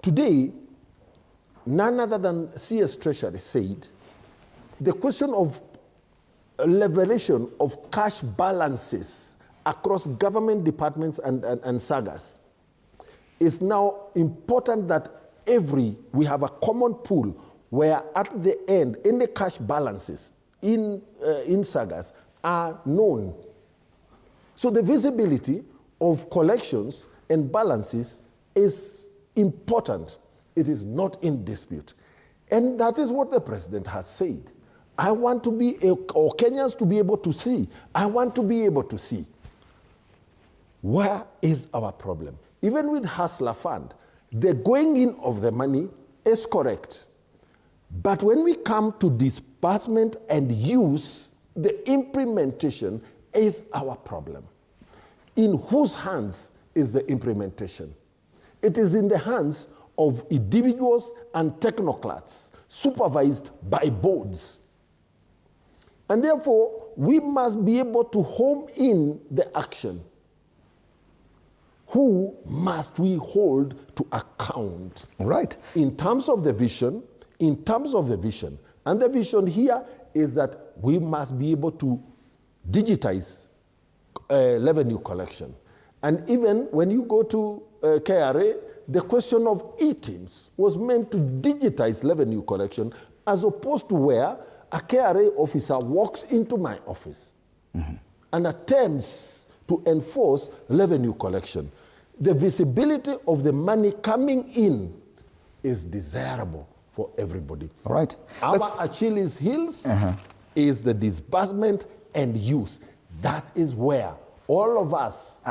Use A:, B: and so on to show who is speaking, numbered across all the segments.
A: Today, none other than CS Treasury said the question of levelation of cash balances across government departments and sagas is now important that we have a common pool where at the end, any cash balances in sagas are known. So the visibility of collections and balances is important. It is not in dispute. And that is what the president has said. I want to be, or Kenyans to be able to see, I want to be able to see where is our problem. Even with Hustler Fund, the going in of the money is correct. But when we come to disbursement and use, the implementation is our problem. In whose hands is the implementation? It is in the hands of individuals and technocrats supervised by boards. And therefore, we must be able to home in the action. Who must we hold to account?
B: Right.
A: In terms of the vision, and the vision here is that we must be able to digitize revenue collection. And even when you go to KRA, the question of e-teams was meant to digitize revenue collection as opposed to where a KRA officer walks into my office and attempts to enforce revenue collection. The visibility of the money coming in is desirable for everybody.
B: All right.
A: Our Achilles heels is the disbursement and use. That is where all of us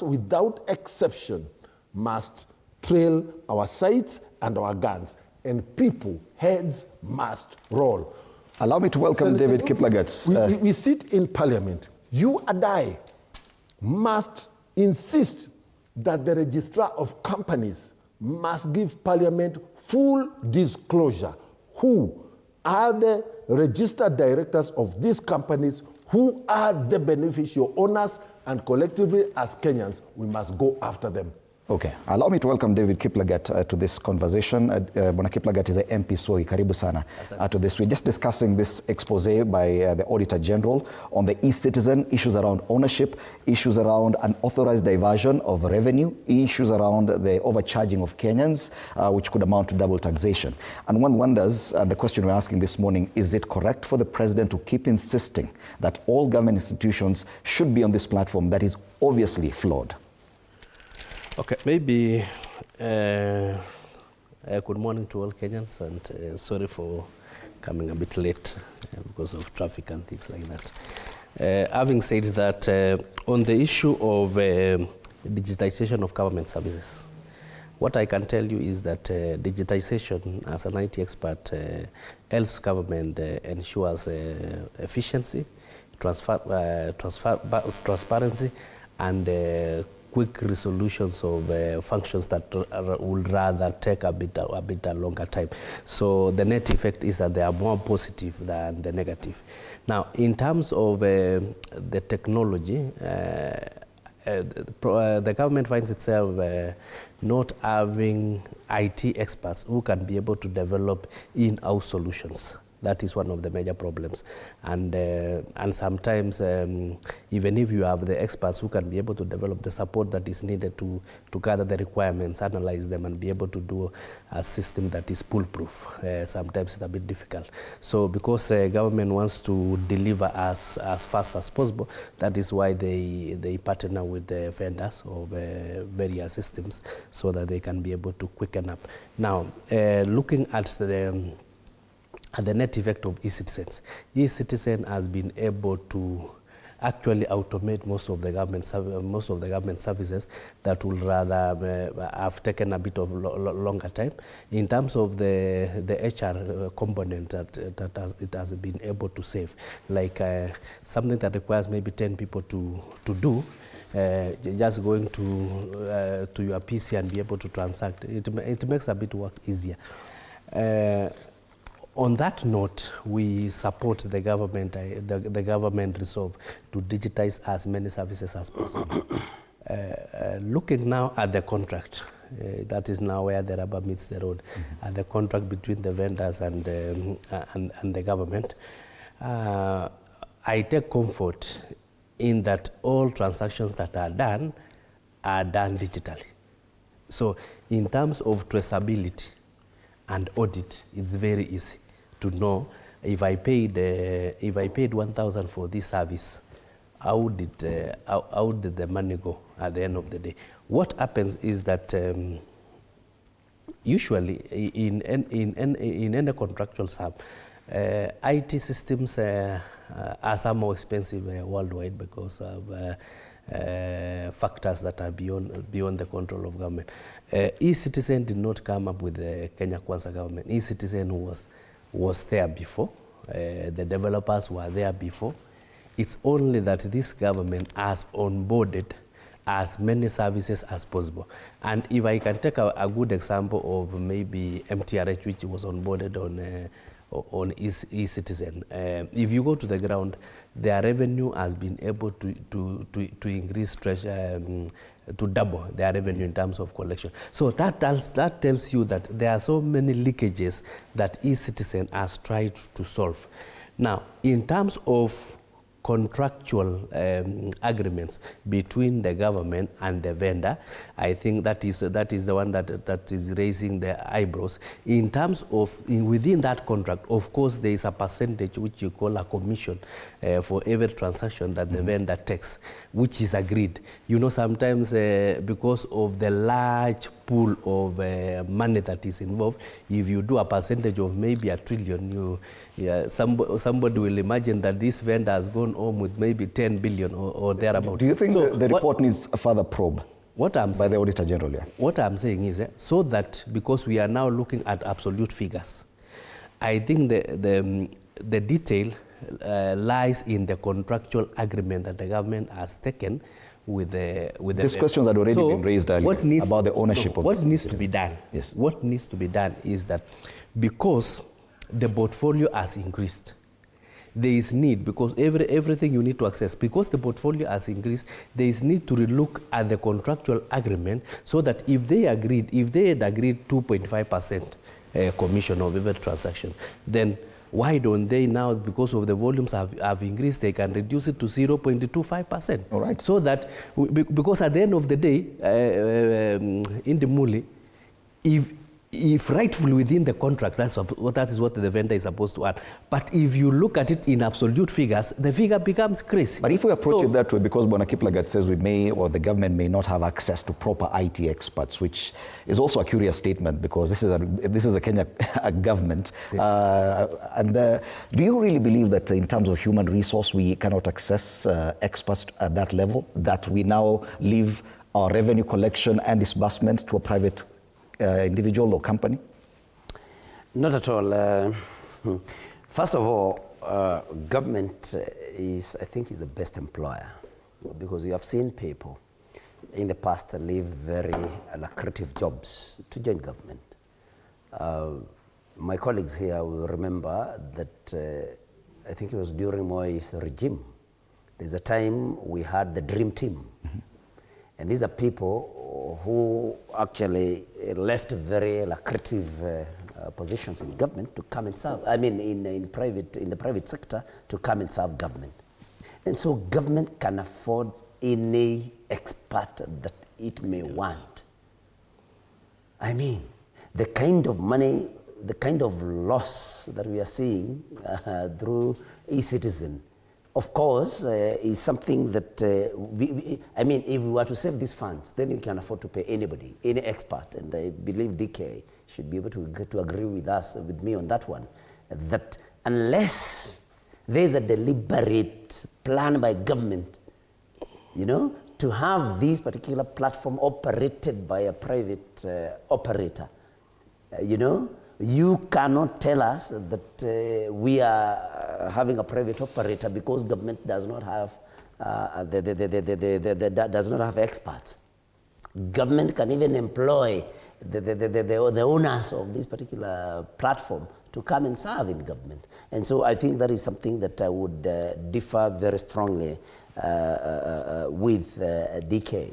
A: without exception must trail our sights and our guns, and people, heads must roll.
B: Allow me to welcome David Kiplagat.
A: We sit in parliament. You and I must insist that the registrar of companies must give parliament full disclosure. Who are the registered directors of these companies? Who are the beneficial owners? And collectively, as Kenyans, we must go after them.
B: Okay. Allow me to welcome David Kiplagat to this conversation. Bwana Kiplagat is a MP Soi. Karibu sana to this. We're just discussing this expose by the Auditor General on the e-citizen, issues around ownership, issues around unauthorized diversion of revenue, issues around the overcharging of Kenyans, which could amount to double taxation. And one wonders, and the question we're asking this morning, is it correct for the president to keep insisting that all government institutions should be on this platform that is obviously flawed?
C: Okay, maybe good morning to all Kenyans, and sorry for coming a bit late because of traffic and things like that. Having said that, on the issue of digitization of government services, what I can tell you is that digitization, as an IT expert, helps government ensures efficiency, transparency, and quick resolutions of functions that would rather take a bit longer time. So the net effect is that they are more positive than the negative. Now, in terms of the technology, the government finds itself not having IT experts who can be able to develop in-house solutions. That is one of the major problems. And sometimes, even if you have the experts who can be able to develop the support that is needed to gather the requirements, analyze them, and be able to do a system that is foolproof, sometimes it's a bit difficult. So because government wants to deliver as fast as possible, that is why they partner with the vendors of various systems so that they can be able to quicken up. Now, looking at the net effect of e-citizens. E-citizen has been able to actually automate most of the government services that would rather have taken a bit of longer time. In terms of the HR component that it has been able to save, like something that requires maybe 10 people to do, just going to your PC and be able to transact, it makes a bit work easier. On that note, we support the government resolve to digitize as many services as possible. Looking now at the contract, That is now where the rubber meets the road, and the contract between the vendors and the government. I take comfort in that all transactions that are done digitally. So in terms of traceability and audit, it's very easy to know if I paid 1,000 for this service, how did the money go at the end of the day? What happens is that usually in any contractual sum, IT systems are some more expensive worldwide because of factors that are beyond the control of government. eCitizen did not come up with the Kenya Kwanza government. eCitizen was there before. The developers were there before. It's only that this government has onboarded as many services as possible. And if I can take a good example of maybe MTRH, which was onboarded on eCitizen, if you go to the ground, their revenue has been able to increase to double their revenue in terms of collection. So that tells you that there are so many leakages that eCitizen has tried to solve. Now, in terms of contractual agreements between the government and the vendor, I think that is the one that is raising the eyebrows. In terms of within that contract, of course, there is a percentage which you call a commission for every transaction that the vendor takes, which is agreed. You know, sometimes because of the large pool of money that is involved, if you do a percentage of maybe $1 trillion, somebody will imagine that this vendor has gone home with maybe 10 billion or thereabout.
B: Do you think the report needs a further probe by the Auditor General? Yeah.
C: What I'm saying is, so that because we are now looking at absolute figures, I think the detail lies in the contractual agreement that the government has taken with the
B: These questions had already been raised earlier about the ownership of
C: what needs to be done.
B: Yes.
C: What needs to be done is that because the portfolio has increased, there is need, because everything you need to access, because the portfolio has increased, there is need to relook at the contractual agreement so that if they had agreed 2.5% commission of every transaction, then why don't they now, because of the volumes have increased, they can reduce it to 0.25%.
B: All right.
C: So that, because at the end of the day, in the Muli, if rightfully within the contract, that is what the vendor is supposed to earn. But if you look at it in absolute figures, the figure becomes crazy.
B: But if we approach it that way, because Bwana Kiplagat says we may, or the government may not have access to proper IT experts, which is also a curious statement because this is a Kenya government. Yeah. Do you really believe that in terms of human resource, we cannot access experts at that level, that we now leave our revenue collection and disbursement to a private individual or company?
D: Not at all. First of all, government I think is the best employer, because you have seen people in the past leave very lucrative jobs to join government. My colleagues here will remember that I think it was during Moi's regime. There's a time we had the dream team. Mm-hmm. And these are people who actually left very lucrative positions in government to come and serve. I mean, in the private sector to come and serve government. And so government can afford any expert that it may want. I mean, the kind of money, the kind of loss that we are seeing through eCitizen, of course, is something that, I mean, if we were to save these funds, then we can afford to pay anybody, any expert. And I believe DK should be able to agree with me on that one, that unless there's a deliberate plan by government, to have this particular platform operated by a private operator, you cannot tell us that we are having a private operator because government does not have does not have experts. Government can even employ the owners of this particular platform to come and serve in government. And so I think that is something that I would differ very strongly with DK.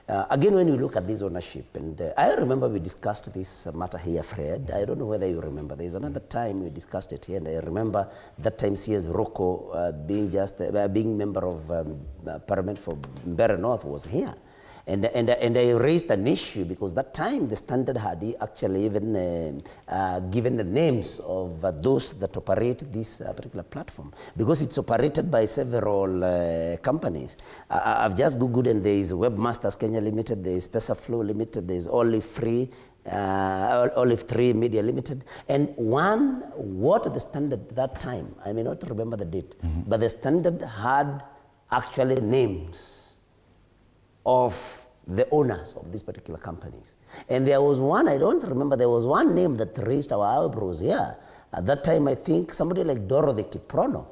D: Again, when you look at this ownership, and I remember we discussed this matter here, Fred. I don't know whether you remember. There's another time we discussed it here, and I remember that time CS Ruto being member of Parliament for Mbeere North was here. And I raised an issue because that time the Standard had actually even given the names of those that operate this particular platform, because it's operated by several companies. I've just Googled, and there is Webmasters Kenya Limited, there is Pesaflow Limited, there is Olive 3 Media Limited, and what the Standard that time, I may not remember the date, but the Standard had actually names of the owners of these particular companies. And there was one, I don't remember, there was one name that raised our eyebrows here. At that time, I think somebody like Dorothy Kiprono,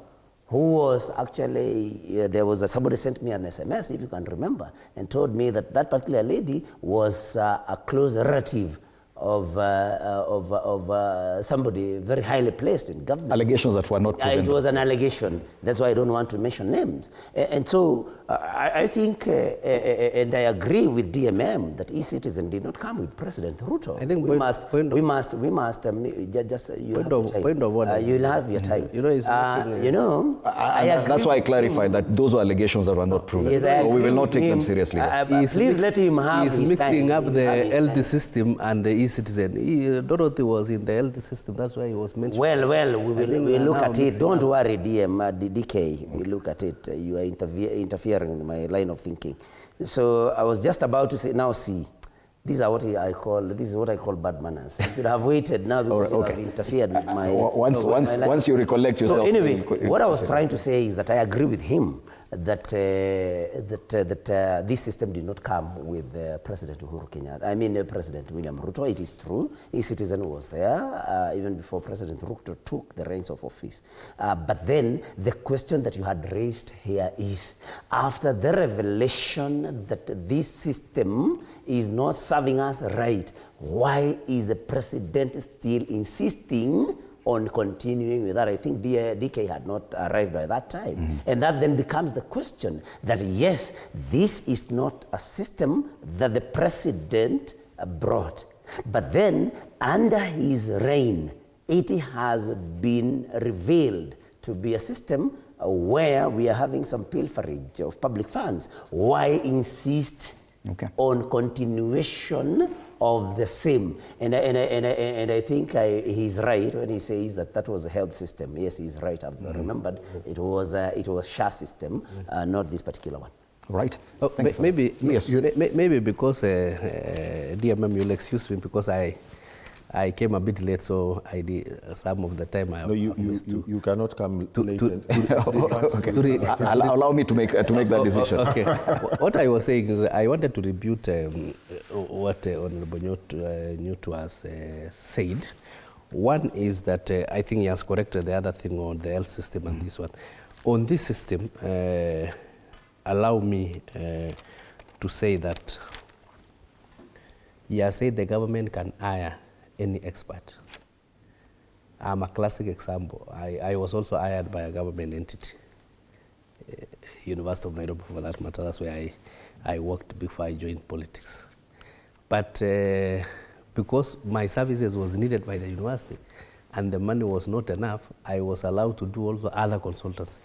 D: who was actually, somebody sent me an SMS, if you can remember, and told me that that particular lady was a close relative of somebody very highly placed in government.
B: Allegations that were not proven.
D: It was an allegation. That's why I don't want to mention names. And so I think, and I agree with DMM that e-citizen did not come with President Ruto.
C: I think
D: we must just
C: point of order.
D: You'll have your time.
B: That's why I clarified that those were allegations that were not proven.
D: Yes,
B: so we will not take them seriously.
D: Please let him have his time.
C: He's mixing up the LD system and the e-citizen. Dorothy was in the LD system. That's why he was mentioned.
D: Well, we'll look at it. Don't worry, DK. We'll look at it. You are interfering in my line of thinking. So I was just about to say, now see, this is what I call bad manners. You should have waited now because you have interfered with my...
B: Once you recollect yourself...
D: So anyway, what I was trying to say is that I agree with him that this system did not come with President Uhuru Kenyatta. I mean, President William Ruto. It is true. E-citizen was there even before President Ruto took the reins of office. But then the question that you had raised here is, after the revelation that this system is not serving us right, why is the president still insisting on continuing with that? I think DK had not arrived by that time. And that then becomes the question that yes, this is not a system that the president brought. But then under his reign, it has been revealed to be a system where we are having some pilferage of public funds. Why insist on continuation of the same? And I think he's right when he says that was a health system. Yes, he's right. I've remembered it was SHA system, not this particular one.
B: Right.
C: Oh, maybe because DMM, you'll excuse me because I came a bit late, so I did some of the time.
A: You cannot come late.
B: Allow me to make that decision.
C: Okay. What I was saying is I wanted to rebut what Honorable Nyutu has said. One is that I think he has corrected the other thing on the health system and this one. On this system, allow me to say that he has said the government can hire any expert. I'm a classic example. I was also hired by a government entity, University of Nairobi for that matter. That's where I worked before I joined politics. But because my services was needed by the university and the money was not enough, I was allowed to do also other consultancy.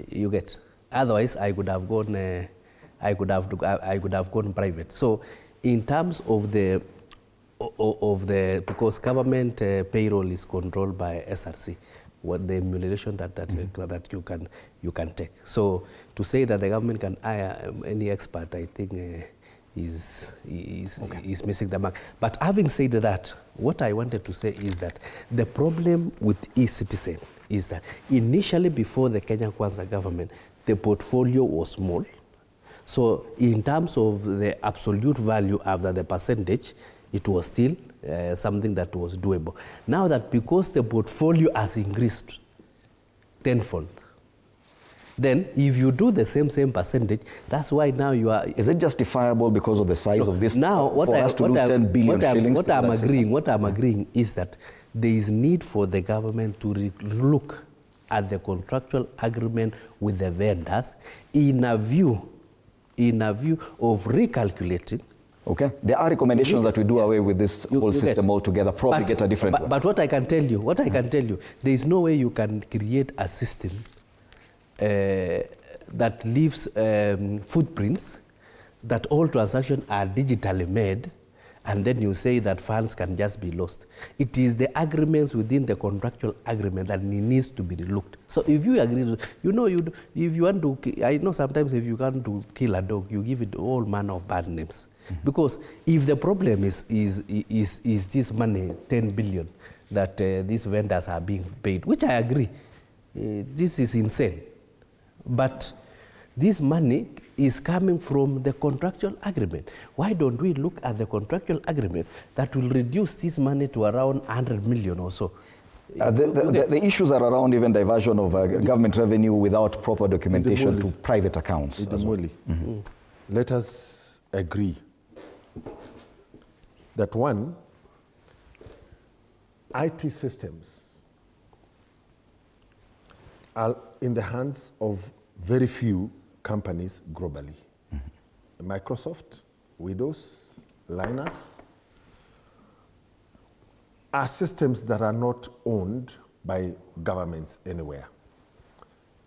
C: You get? Otherwise, I could have gone. I could have gone private. So, in terms of the because government payroll is controlled by SRC, what the remuneration that you can take. So to say that the government can hire any expert, I think is missing the mark. But having said that, what I wanted to say is that the problem with e-citizen is that initially before the Kenya Kwanza government, the portfolio was small. So in terms of the absolute value after the percentage, it was still something that was doable. Now that because the portfolio has increased tenfold, then if you do the same percentage, that's why now you are...
B: Is it justifiable because of the size of this?
C: Now, what I'm agreeing is that there is need for the government to look at the contractual agreement with the vendors in a view in a view of recalculating.
B: Okay, there are recommendations that we do away with this whole system altogether, probably get a different one.
C: But what I can tell you, there is no way you can create a system that leaves footprints, that all transactions are digitally made, and then you say that funds can just be lost. It is the agreements within the contractual agreement that needs to be relooked. So if you agree, if you want to, I know sometimes if you want to kill a dog, you give it all manner of bad names. Because if the problem is this money, 10 billion, that these vendors are being paid, which I agree, this is insane. But this money is coming from the contractual agreement. Why don't we look at the contractual agreement that will reduce this money to around 100 million or so?
B: The issues are around even diversion of government revenue without proper documentation to private accounts.
A: Let us agree that one, IT systems are in the hands of very few companies globally. Microsoft, Windows, Linux are systems that are not owned by governments anywhere.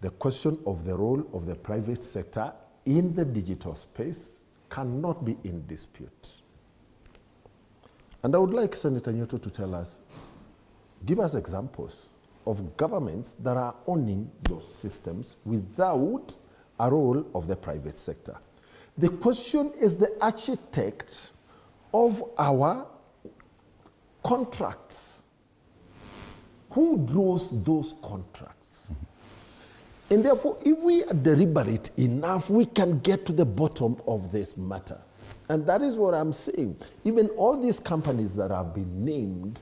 A: The question of the role of the private sector in the digital space cannot be in dispute. And I would like Senator Ruto to tell us, give us examples of governments that are owning those systems without a role of the private sector. The question is the architect of our contracts. Who draws those contracts? And therefore, if we are deliberate enough, we can get to the bottom of this matter. And that is what I'm saying. Even all these companies that have been named,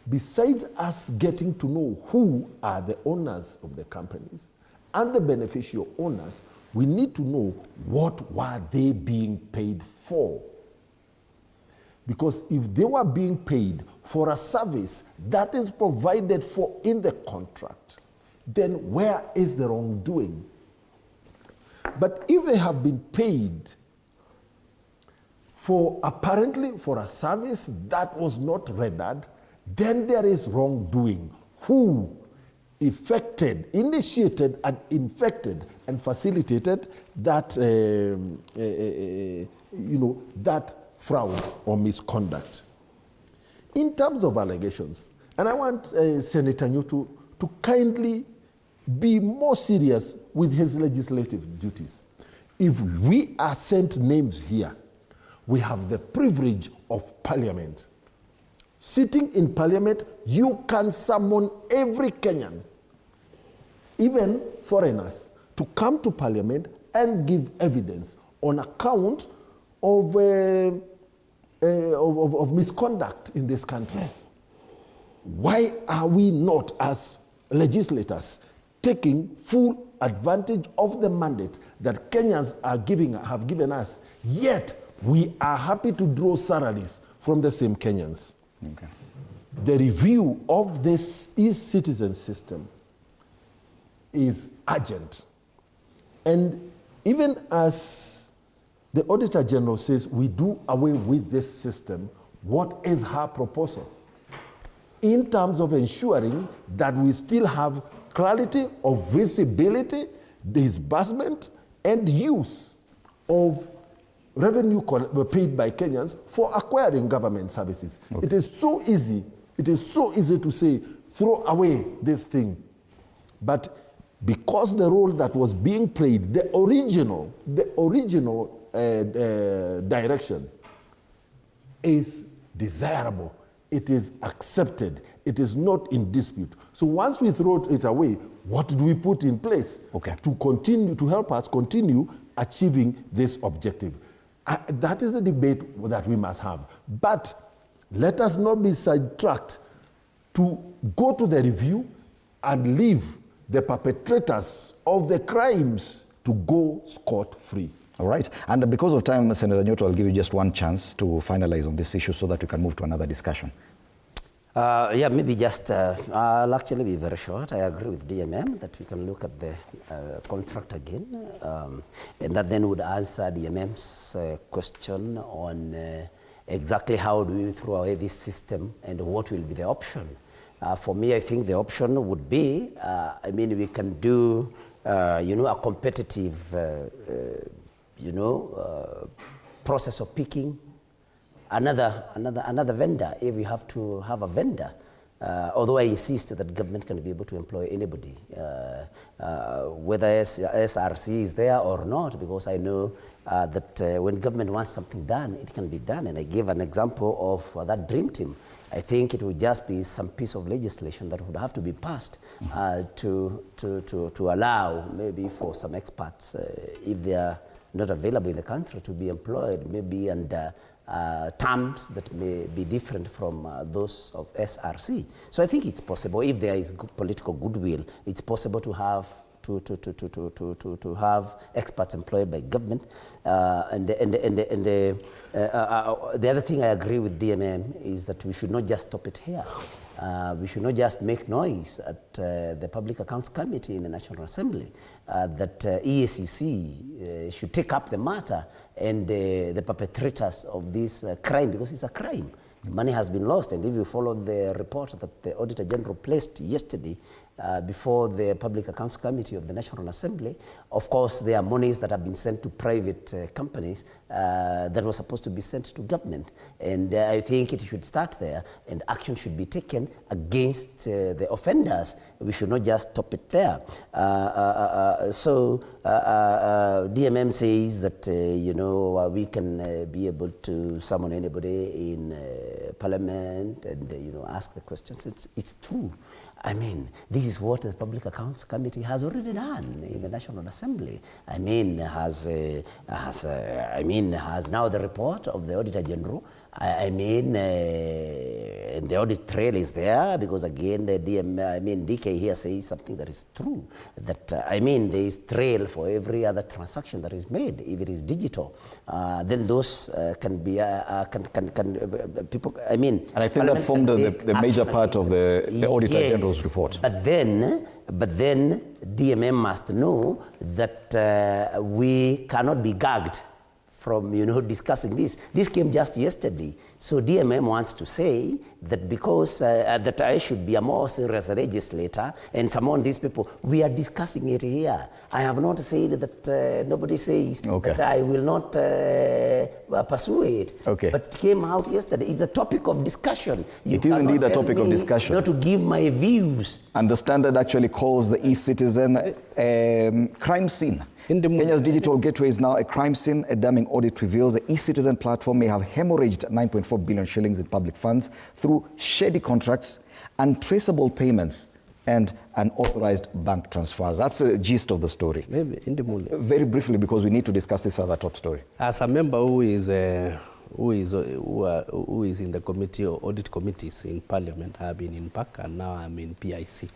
A: besides us getting to know who are the owners of the companies and the beneficial owners, we need to know what were they being paid for. Because if they were being paid for a service that is provided for in the contract, then where is the wrongdoing? But if they have been paid for apparently for a service that was not rendered, then there is wrongdoing. Who effected, initiated, and infected and facilitated that, that fraud or misconduct? In terms of allegations, and I want Senator Ruto to kindly be more serious with his legislative duties. If we are sent names here, we have the privilege of parliament. Sitting in parliament, you can summon every Kenyan, even foreigners, to come to parliament and give evidence on account of misconduct in this country. Why are we not, as legislators, taking full advantage of the mandate that Kenyans have given us, yet we are happy to draw salaries from the same Kenyans?
B: Okay.
A: The review of this e-citizen system is urgent. And even as the Auditor General says we do away with this system, what is her proposal in terms of ensuring that we still have clarity of visibility, disbursement, and use of revenue paid by Kenyans for acquiring government services? Okay. It is so easy to say, throw away this thing. But because the role that was being played, the original direction is desirable, it is accepted, it is not in dispute. So once we throw it away, what do we put in place to help us continue achieving this objective? That is the debate that we must have. But let us not be sidetracked to go to the review and leave the perpetrators of the crimes to go scot-free.
B: All right. And because of time, Senator Ruto, I'll give you just one chance to finalize on this issue so that we can move to another discussion.
D: Yeah, maybe just, I'll actually be very short. I agree with DMM that we can look at the contract again, and that then would answer DMM's question on exactly how do we throw away this system and what will be the option. For me, I think the option would be, we can do, a competitive, process of picking another vendor if we have to have a vendor. Although I insist that government can be able to employ anybody, whether SRC is there or not, because I know that when government wants something done, it can be done. And I gave an example of that dream team. I think it would just be some piece of legislation that would have to be passed to allow maybe for some experts, if they are not available in the country, to be employed maybe under terms that may be different from those of SRC. So I think it's possible, if there is political goodwill, it's possible to have to have experts employed by government. The other thing I agree with DMM is that we should not just stop it here. We should not just make noise at the Public Accounts Committee in the National Assembly, that EACC should take up the matter and the perpetrators of this crime, because it's a crime. Money has been lost, and if you follow the report that the Auditor General placed yesterday before the Public Accounts Committee of the National Assembly, of course there are monies that have been sent to private companies that were supposed to be sent to government. And I think it should start there, and action should be taken against the offenders. We should not just stop it there. DMM says that we can be able to summon anybody in Parliament and ask the questions. It's true. I mean, this is what the Public Accounts Committee has already done in the National Assembly. Has now the report of the Auditor General. And the audit trail is there, because again, the DK here says something that is true. That there is trail for every other transaction that is made. If it is digital, then those can be people. And
B: I think that formed the major part of the Auditor General's report.
D: But then DMM must know that we cannot be gagged from discussing this. This came just yesterday. So DMM wants to say that because that I should be a more serious legislator and summon these people, we are discussing it here. I have not said that nobody says that I will not pursue it.
B: Okay.
D: But it came out yesterday. It's a topic of discation.
B: It is indeed a topic of discussion.
D: Not to give my views.
B: And the Standard actually calls the e-citizen a crime scene. Kenya's digital gateway is now a crime scene. A damning audit reveals the e-citizen platform may have hemorrhaged 9.4 billion shillings in public funds through shady contracts, untraceable payments, and unauthorized bank transfers. That's the gist of the story.
C: Maybe in the morning.
B: Very briefly, because we need to discuss this other top story.
C: As a member who is in the committee or audit committees in Parliament, I have been in PAC and now I'm in PIC.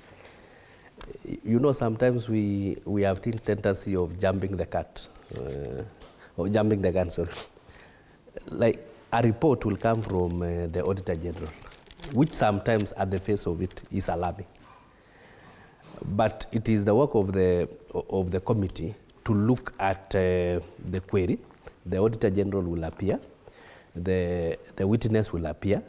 C: Sometimes we have this tendency of jumping the cat, or jumping the gun, sorry. Like a report will come from the Auditor General, which sometimes at the face of it is alarming. But it is the work of the committee to look at the query. The Auditor General will appear, the witness will appear.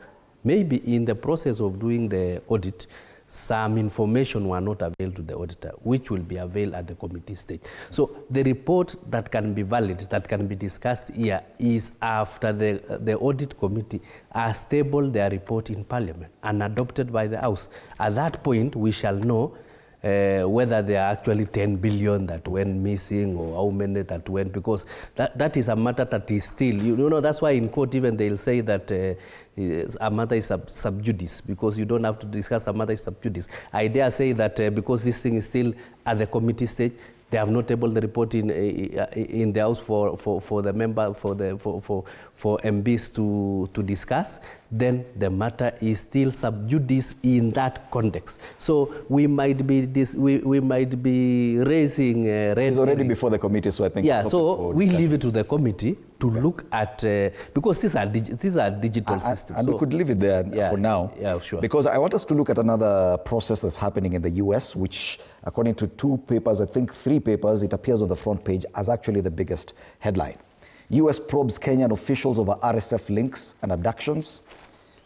C: Maybe in the process of doing the audit, some information were not available to the auditor, which will be available at the committee stage. So the report that can be valid, that can be discussed here, is after the audit committee has tabled their report in Parliament and adopted by the House. At that point, we shall know whether there are actually 10 billion that went missing or how many that went, because that is a matter that is still, that's why in court even they'll say that a matter is sub judice, because you don't have to discuss a matter is sub judice. I dare say that because this thing is still at the committee stage, they have not tabled the report in the House for the member for MPs to discuss. then the matter is still sub judice in that context. So we might be raising red
B: It's already
C: herrings.
B: before the committee, so I think...
C: Yeah, so we leave it to the committee to look at, because these are digital systems.
B: And
C: so
B: we could leave it there for now.
C: Yeah, sure.
B: Because I want us to look at another process that's happening in the US, which, according to 2 papers, I think 3 papers, it appears on the front page as actually the biggest headline. US probes Kenyan officials over RSF links and abductions.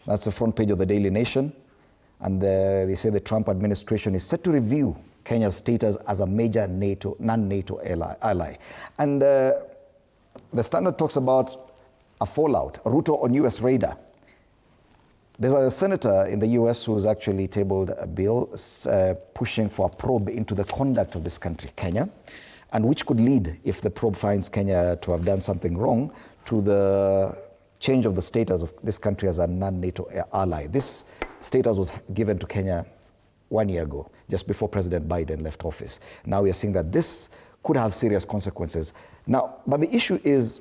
B: That's the front page of the Daily Nation. And they say the Trump administration is set to review Kenya's status as a major non-NATO ally. And the Standard talks about a fallout, Ruto on US radar. There's a senator in the US who's actually tabled a bill pushing for a probe into the conduct of this country, Kenya, and which could lead, if the probe finds Kenya to have done something wrong, to the change of the status of this country as a non-NATO ally. This status was given to Kenya 1 year ago, just before President Biden left office. Now we are seeing that this could have serious consequences. Now, but the issue is,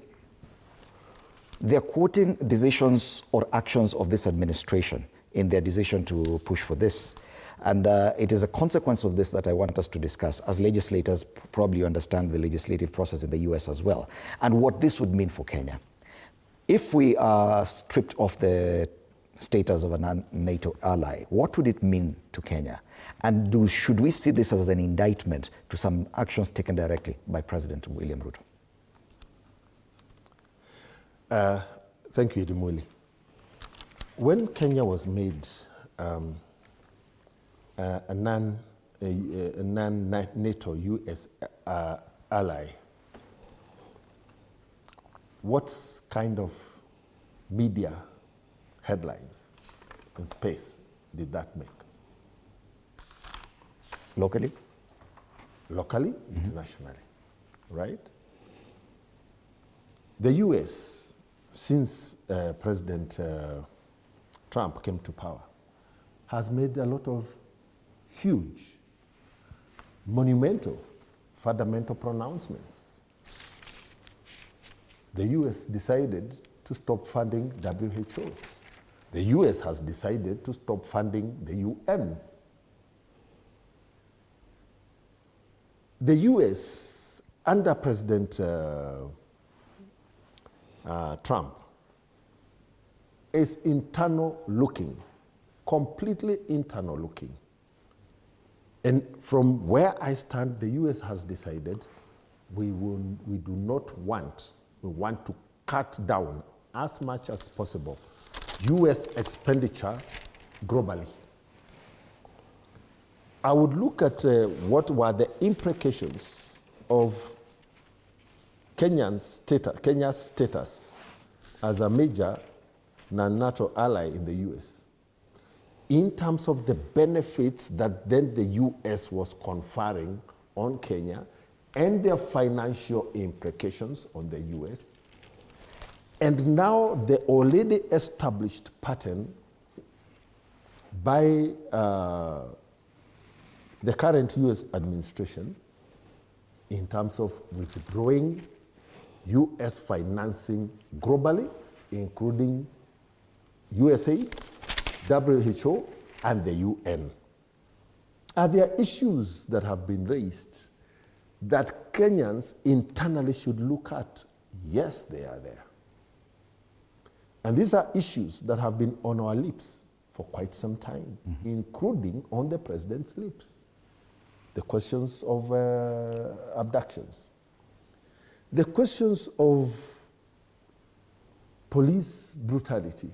B: they're quoting decisions or actions of this administration in their decision to push for this. And it is a consequence of this that I want us to discuss. As legislators, probably you understand the legislative process in the US as well, and what this would mean for Kenya. If we are stripped of the status of a non-NATO ally, what would it mean to Kenya? And should we see this as an indictment to some actions taken directly by President William Ruto?
A: Thank you, Edimuli. When Kenya was made a non-NATO US ally, what kind of media headlines and space did that make?
B: Locally?
A: Locally, internationally, right? The US, since President Trump came to power, has made a lot of huge, monumental, fundamental pronouncements. The US decided to stop funding WHO. The US has decided to stop funding the UN. The US, under President Trump, is internal looking, completely internal looking. And from where I stand, the US has decided we do not want, we want to cut down as much as possible US expenditure globally. I would look at what were the implications of Kenya's status as a major non-NATO ally in the US, in terms of the benefits that then the US was conferring on Kenya and their financial implications on the US, and now the already established pattern by the current US administration in terms of withdrawing US financing globally, including USA, WHO, and the UN. Are there issues that have been raised that Kenyans internally should look at? Yes, they are there. And these are issues that have been on our lips for quite some time, including on the president's lips. The questions of abductions, the questions of police brutality.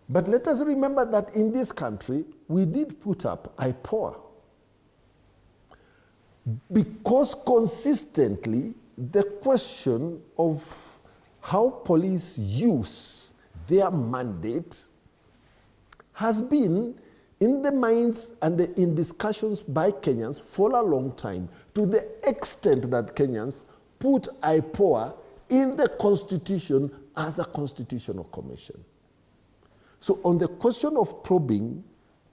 A: But let us remember that in this country, we did put up IPOA because consistently the question of how police use their mandate has been in the minds and in discussions by Kenyans for a long time, to the extent that Kenyans put IPOA in the Constitution as a constitutional commission. So on the question of probing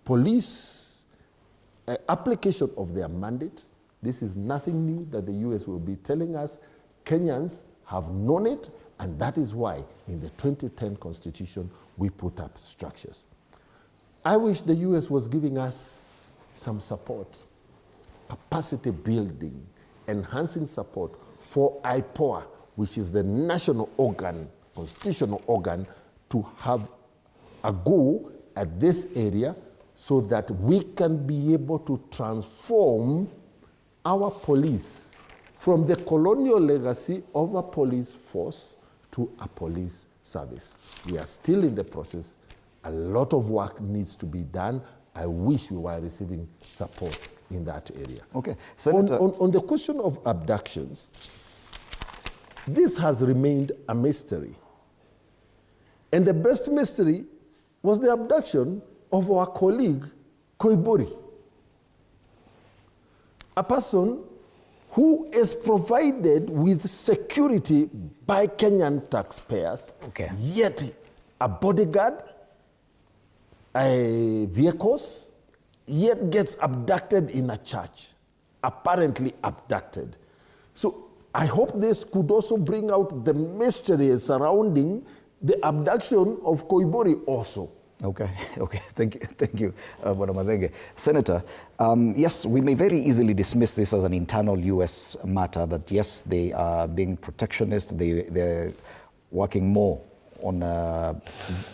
A: police application of their mandate, this is nothing new that the US will be telling us. Kenyans have known it, And that is why in the 2010 Constitution, we put up structures. I wish the US was giving us some support, capacity building, enhancing support for IPOA, which is the national organ, constitutional organ, to have a go at this area so that we can be able to transform our police from the colonial legacy of a police force to a police service. We are still in the process. A lot of work needs to be done. I wish we were receiving support in that area.
B: Okay. Senator,
A: on the question of abductions, this has remained a mystery. And the best mystery was the abduction of our colleague, Koiburi, a person who is provided with security by Kenyan taxpayers,
B: okay,
A: yet a bodyguard, vehicles, yet gets abducted in a church, apparently abducted. So I hope this could also bring out the mystery surrounding the abduction of Koiburi also.
B: Okay, okay, thank you, Bwana Mathenge. Senator, yes, we may very easily dismiss this as an internal US matter, that yes, they are being protectionist, they're working more on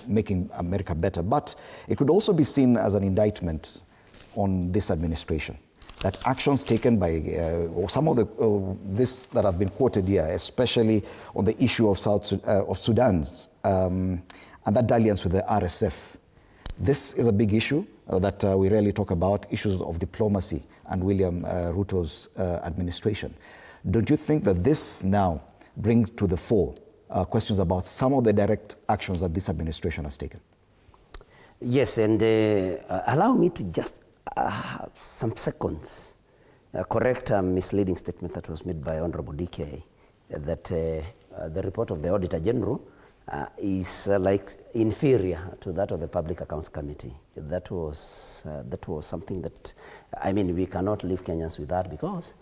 B: making America better, but it could also be seen as an indictment on this administration. That actions taken by, or some of this that have been quoted here, especially on the issue of Sudan's, and that dalliance with the RSF. This is a big issue that we rarely talk about, issues of diplomacy and William Ruto's administration. Don't you think that this now brings to the fore questions about some of the direct actions that this administration has taken?
D: Yes, and allow me to just some seconds correct a misleading statement that was made by Honorable DK, that the report of the Auditor General is like inferior to that of the Public Accounts Committee. That was something that, I mean, we cannot leave Kenyans with that, because,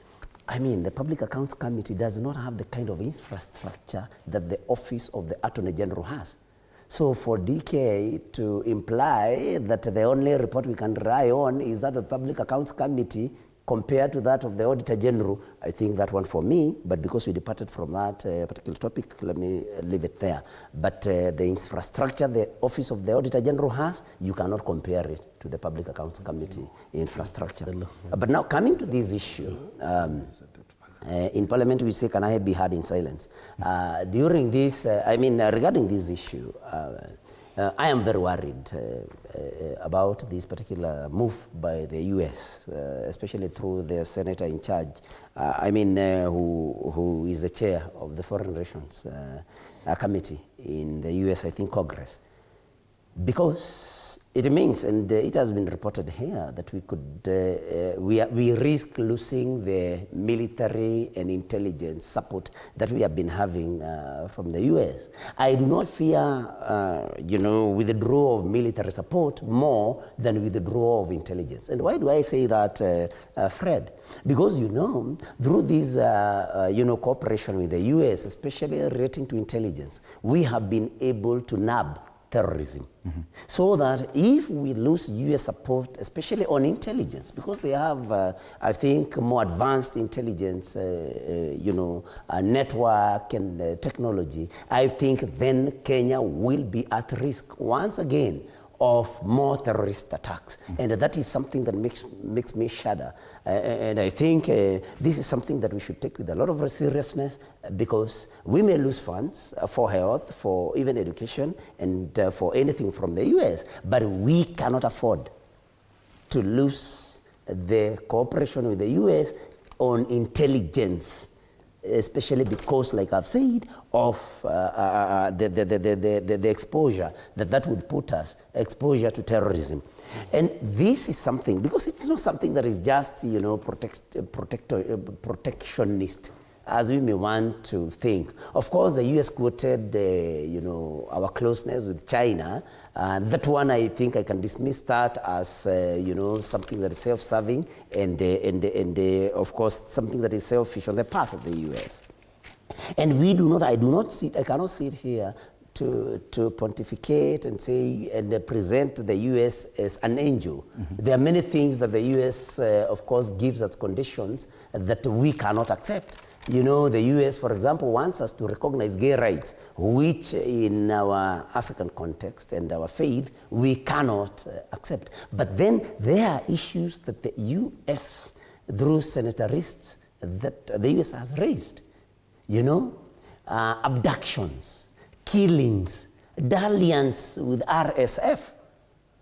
D: I mean, the Public Accounts Committee does not have the kind of infrastructure that the Office of the Attorney General has. So for DK to imply that the only report we can rely on is that of the Public Accounts Committee compared to that of the Auditor General, I think that one for me, but because we departed from that particular topic, let me leave it there. But the infrastructure the Office of the Auditor General has, you cannot compare it to the Public Accounts Committee infrastructure. But now coming to this issue, in Parliament we say, can I be heard in silence? During this, regarding this issue, I am very worried about this particular move by the US, especially through the senator in charge, who is the chair of the Foreign Relations Committee in the US, I think, Congress. Because it means, and it has been reported here, that we could, we risk losing the military and intelligence support that we have been having from the US. I do not fear, withdrawal of military support more than withdrawal of intelligence. And why do I say that, Fred? Because, through this, cooperation with the US, especially relating to intelligence, we have been able to nab terrorism. Mm-hmm. So that if we lose US support, especially on intelligence, because they have, I think, more advanced intelligence, network and technology, I think then Kenya will be at risk once again of more terrorist attacks. Mm-hmm. And that is something that makes me shudder. And I think this is something that we should take with a lot of seriousness, because we may lose funds for health, for even education, and for anything from the US, but we cannot afford to lose the cooperation with the US on intelligence, especially because, like I've said, of the exposure that would put us, exposure to terrorism. And this is something, because it's not something that is just, protectionist, as we may want to think. Of course, the US quoted, our closeness with China. That one, I think I can dismiss that as, something that is self-serving and of course, something that is selfish on the part of the US. And I cannot sit here to pontificate and say and present the U.S. as an angel. There are many things that the U.S. Of course gives us conditions that we cannot accept. You know, the U.S., for example, wants us to recognize gay rights, which in our African context and our faith, we cannot accept. But then there are issues that the U.S., through senatarists, that the U.S. has raised. You know, abductions, killings, dalliance with RSF.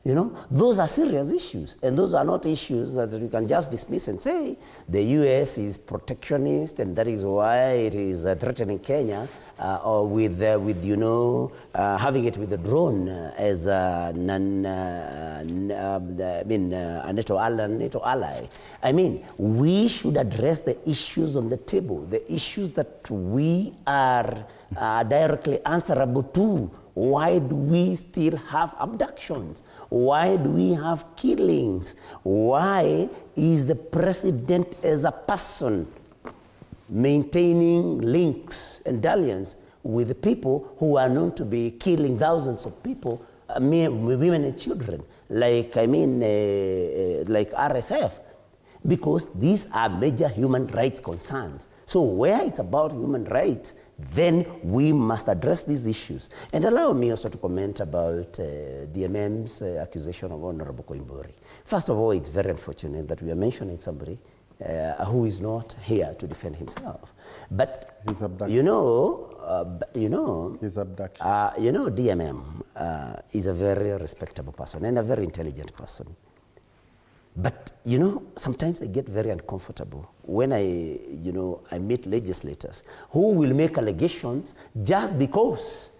D: You know, those are serious issues, and those are not issues that you can just dismiss and say the U.S. is protectionist, and that is why it is threatening Kenya, or with you know, having it with the drone as a NATO ally. I mean, we should address the issues on the table, the issues that we are directly answerable to. Why do we still have abductions? Why do we have killings? Why is the president as a person maintaining links and dalliance with the people who are known to be killing thousands of people, women and children, like RSF? Because these are major human rights concerns. So where it's about human rights, then we must address these issues. And allow me also to comment about DMM's accusation of Honorable Koimburi. First of all, it's very unfortunate that we are mentioning somebody who is not here to defend himself. But
A: his abduction.
D: His abduction. DMM is a very respectable person and a very intelligent person. But, you know, sometimes I get very uncomfortable when I meet legislators who will make allegations just because,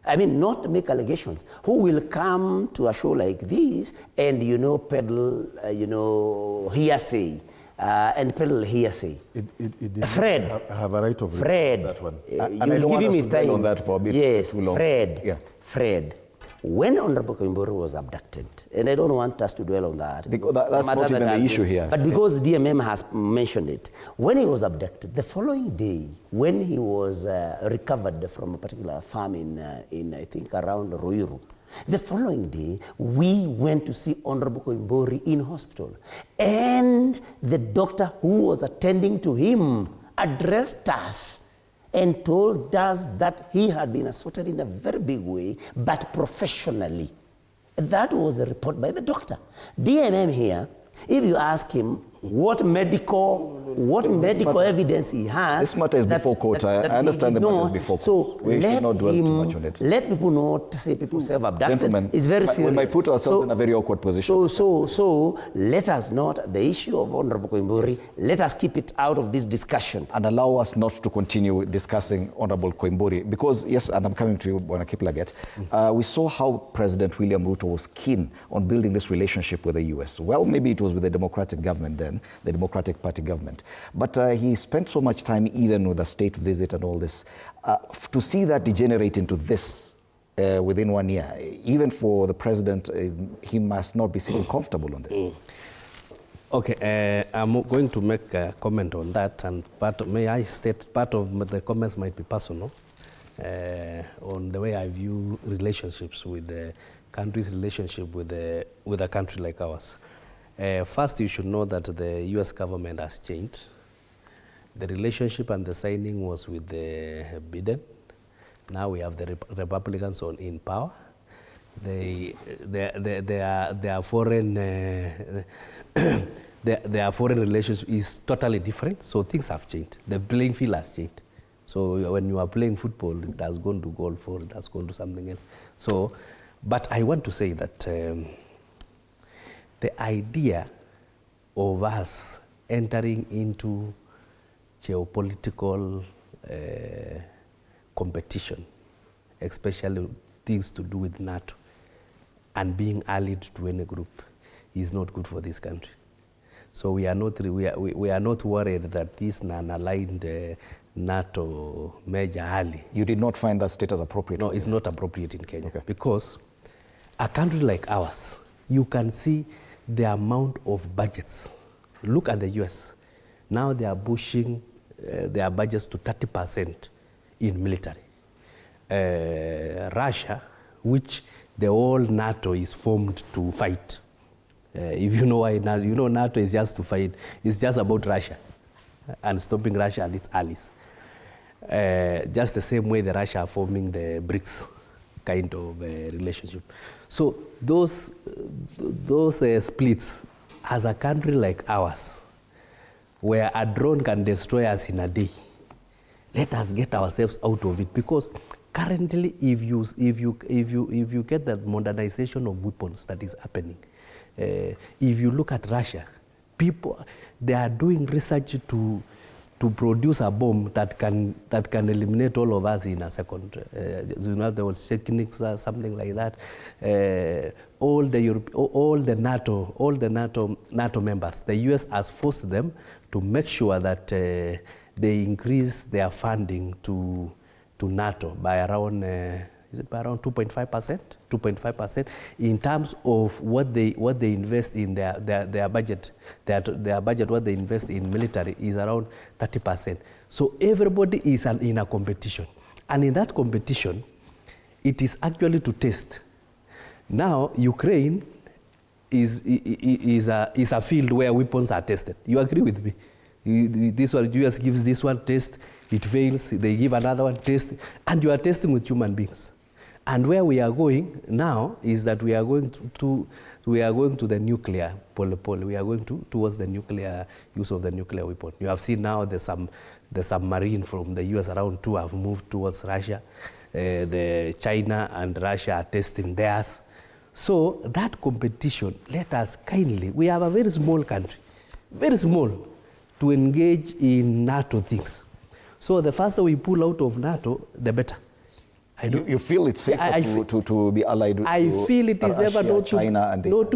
D: not make allegations, who will come to a show like this and, peddle, hearsay. And peddle hearsay. Fred.
A: I have a right of
D: Fred.
A: That one.
B: And I don't want us to dwell on that for a bit.
D: Yes,
B: too long.
D: Fred.
B: Yeah.
D: Fred. When Honorable Koimburi was abducted, and I don't want us to dwell on that.
B: Because that's not even the issue here.
D: But because DMM has mentioned it, when he was abducted, the following day, when he was recovered from a particular farm in I think around Ruiru, the following day, we went to see Honorable Koimburi in hospital. And the doctor who was attending to him addressed us and told us that he had been assaulted in a very big way, but professionally. That was a report by the doctor. DMM here, if you ask him what medical evidence he has.
B: This matter is before court. I understand the matter is before court.
D: So
B: we should not dwell too much on it.
D: Let people not say people self-abducted.
B: Gentlemen,
D: it's very serious.
B: We might put ourselves in a very awkward position.
D: So let us not, the issue of Honorable Koimburi, let us keep it out of this discussion.
B: And allow us not to continue discussing Honorable Koimburi. Because, yes, and I'm coming to you, Bwana Kiplagat, we saw how President William Ruto was keen on building this relationship with the US. Well, maybe it was with the Democratic government then, the Democratic Party government. But he spent so much time even with a state visit and all this. To see that degenerate into this within 1 year, even for the president, he must not be sitting comfortable on this.
C: Okay, I'm going to make a comment on that, and may I state part of the comments might be personal on the way I view relationships with the country's relationship with a country like ours. First, you should know that the U.S. government has changed. The relationship and the signing was with Biden. Now we have the Republicans in power. Their foreign their foreign relationship is totally different. So things have changed. The playing field has changed. So when you are playing football, it has gone to golf or it has gone to something else. So, but I want to say that. The idea of us entering into geopolitical competition, especially things to do with NATO, and being allied to any group, is not good for this country. So we are not worried that this non-aligned NATO major ally.
B: You did not find that status appropriate?
C: No, it's not appropriate in Kenya.
B: Okay.
C: Because a country like ours, you can see the amount of budgets. Look at the US. Now they are pushing their budgets to 30% in military. Russia, which the whole NATO is formed to fight. If you know why, you know NATO is just to fight. It's just about Russia and stopping Russia and its allies. Just the same way the Russia are forming the BRICS kind of relationship. So those splits, as a country like ours, where a drone can destroy us in a day, let us get ourselves out of it, because currently, if you get the modernization of weapons that is happening, if you look at Russia, they are doing research to produce a bomb that can eliminate all of us in a second. You know, there was techniques, something like that. All the NATO members, the US has forced them to make sure that they increase their funding to NATO by around, is it by around 2.5%? 2.5% in terms of what they invest in their budget. Their budget, what they invest in military, is around 30%. So everybody is in a competition, and in that competition, it is actually to test. Now Ukraine is a field where weapons are tested. You agree with me? This one, US gives this one test, it fails, they give another one test, and you are testing with human beings. And where we are going now is that we are going to the nuclear pole. We are going towards the nuclear use of the nuclear weapon. You have seen now the submarine from the US, around 2 have moved towards Russia. The China and Russia are testing theirs. So that competition, let us kindly, we have a very small country, very small, to engage in NATO things. So the faster we pull out of NATO, the better.
B: You feel it's safer to be allied with
C: feel it is
B: Russia,
C: ever not
B: China, and
C: not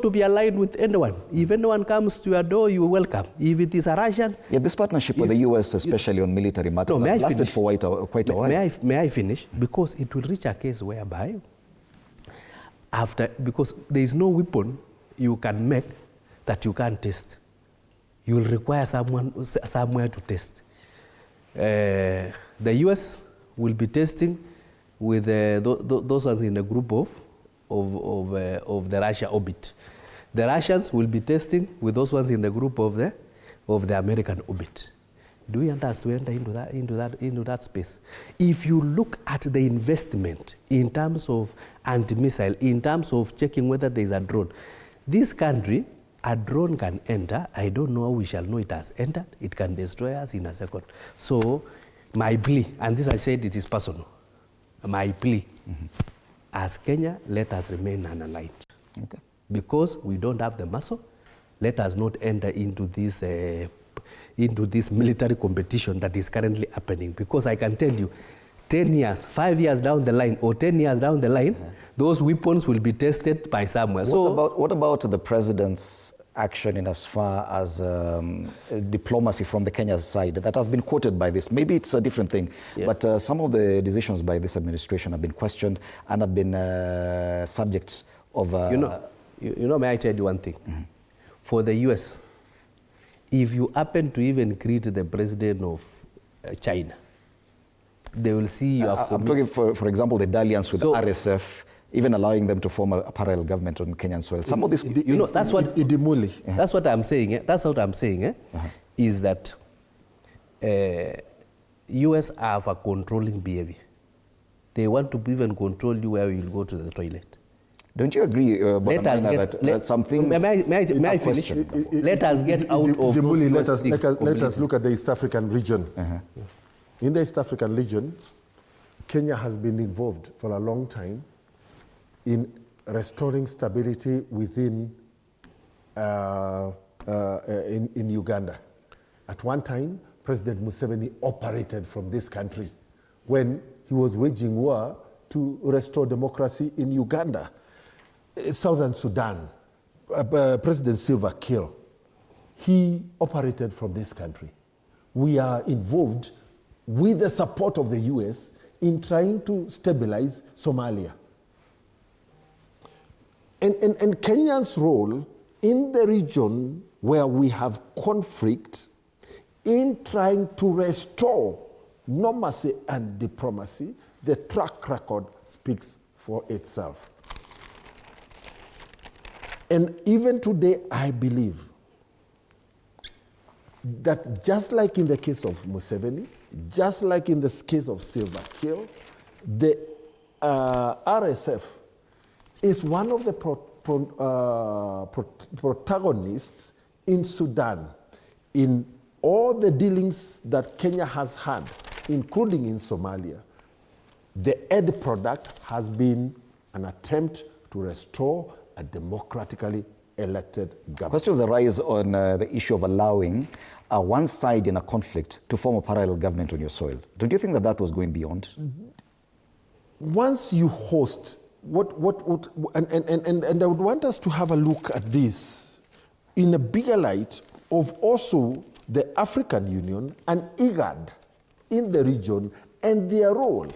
C: to be allied with anyone. If anyone comes to your door, you are welcome. If it is a Russian...
B: Yeah, this partnership with the US, especially on military matters, has lasted for quite a while.
C: May I finish? Because it will reach a case whereby, because there is no weapon you can make that you can't test. You will require somewhere to test. The US will be testing with those ones in the group of the Russia orbit. The Russians will be testing with those ones in the group of the American orbit. Do we want us to enter into that space? If you look at the investment in terms of anti-missile, in terms of checking whether there is a drone, this country, a drone can enter. I don't know how we shall know it has entered. It can destroy us in a second. So my plea, and this I said it is personal, my plea, as Kenya, let us remain unaligned. Okay. Because we don't have the muscle, let us not enter into this military competition that is currently happening. Because I can tell you, 10 years, 5 years down the line, or 10 years down the line, those weapons will be tested by somewhere.
B: What about the president's action in as far as diplomacy from the Kenya's side that has been quoted by this? Maybe it's a different thing, but some of the decisions by this administration have been questioned and have been subjects of...
C: may I tell you one thing? For the US, if you happen to even greet the president of China, they will see you have...
B: I'm talking, for example, the dalliance with the RSF, even allowing them to form a parallel government on Kenyan soil. Some of this...
C: that's what... That's what I'm saying. That's what I'm saying, is that US have a controlling behavior. They want to even control you where you will go to the toilet.
B: Don't you agree, that some things...
C: May I finish? Let us get out of...
A: Let us look at the East African region. In the East African region, Kenya has been involved for a long time in restoring stability within in Uganda. At one time, President Museveni operated from this country when he was waging war to restore democracy in Uganda. Southern Sudan, President Salva Kiir, he operated from this country. We are involved with the support of the US in trying to stabilize Somalia. And Kenya's role in the region where we have conflict in trying to restore normalcy and diplomacy, the track record speaks for itself. And even today, I believe that just like in the case of Museveni, just like in the case of Silva Kiir, the RSF is one of the protagonists in Sudan in all the dealings that Kenya has had, including in Somalia. The end product has been an attempt to restore a democratically elected government.
B: Questions arise on the issue of allowing one side in a conflict to form a parallel government on your soil. Don't you think that that was going beyond?
A: Once you host, and I would want us to have a look at this in a bigger light of also the African Union and IGAD in the region and their role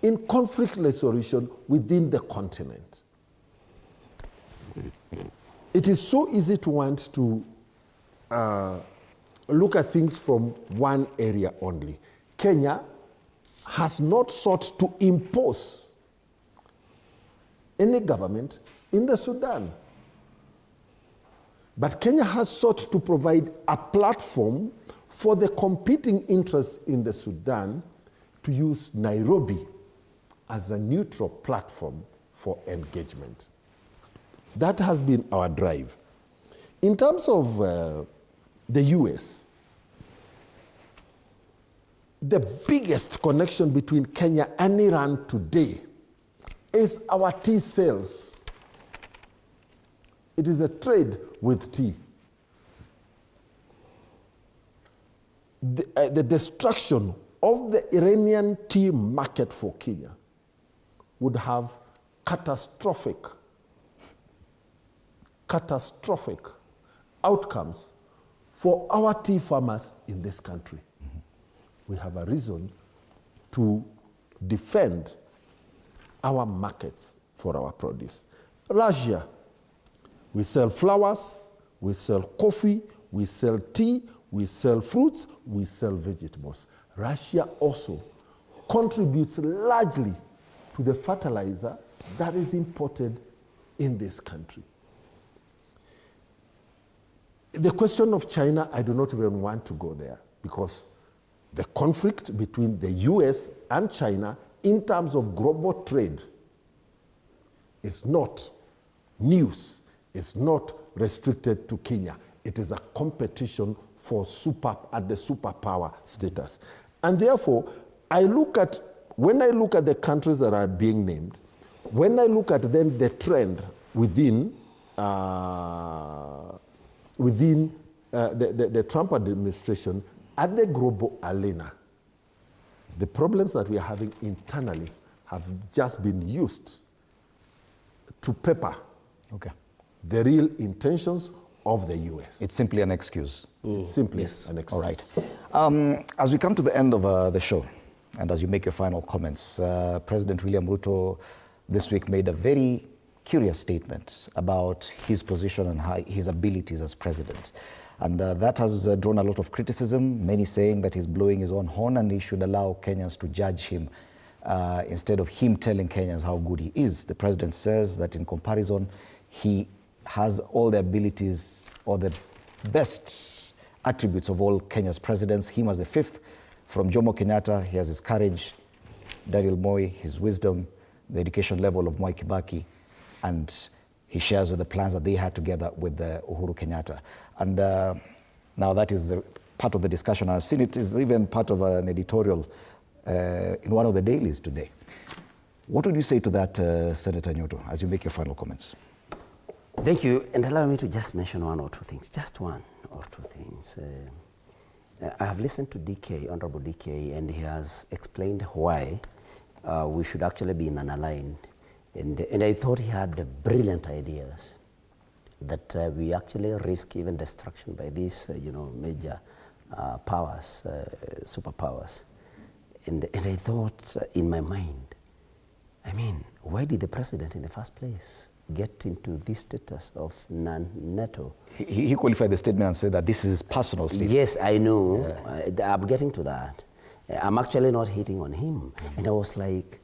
A: in conflict resolution within the continent. It is so easy to want to look at things from one area only. Kenya has not sought to impose any government in the Sudan. But Kenya has sought to provide a platform for the competing interests in the Sudan to use Nairobi as a neutral platform for engagement. That has been our drive. In terms of the US, the biggest connection between Kenya and Iran today is our tea sales. It is the trade with tea. The destruction of the Iranian tea market for Kenya would have catastrophic outcomes for our tea farmers in this country. Mm-hmm. We have a reason to defend our markets for our produce. Russia, we sell flowers, we sell coffee, we sell tea, we sell fruits, we sell vegetables. Russia also contributes largely to the fertilizer that is imported in this country. The question of China, I do not even want to go there because the conflict between the US and China in terms of global trade is not news, it's not restricted to Kenya. It is a competition for at the superpower status. And therefore, when I look at the countries that are being named, when I look at then the trend within the Trump administration at the global arena, the problems that we are having internally have just been used to pepper the real intentions of the US.
B: It's simply an excuse.
A: It's simply an excuse.
B: All right. As we come to the end of the show, and as you make your final comments, President William Ruto this week made a very curious statement about his position and his abilities as president. And that has drawn a lot of criticism, many saying that he's blowing his own horn and he should allow Kenyans to judge him instead of him telling Kenyans how good he is. The president says that in comparison, he has all the abilities or the best attributes of all Kenya's presidents. Him as the fifth from Jomo Kenyatta, he has his courage, Daniel Moi, his wisdom, the education level of Mwai Kibaki, and he shares with the plans that they had together with Uhuru Kenyatta. And now that is part of the discussion. I've seen it is even part of an editorial in one of the dailies today. What would you say to that, Senator Nyoto, as you make your final comments?
D: Thank you, and allow me to just mention one or two things, just one or two things. I have listened to DK, Honorable DK, and he has explained why we should actually be in an alliance. And I thought he had brilliant ideas that we actually risk even destruction by these, major powers, superpowers. And I thought in my mind, why did the president in the first place get into this status of non-NATO.
B: He qualified the statement and said that this is his personal statement.
D: Yes, I know. I'm getting to that. I'm actually not hitting on him. And I was like,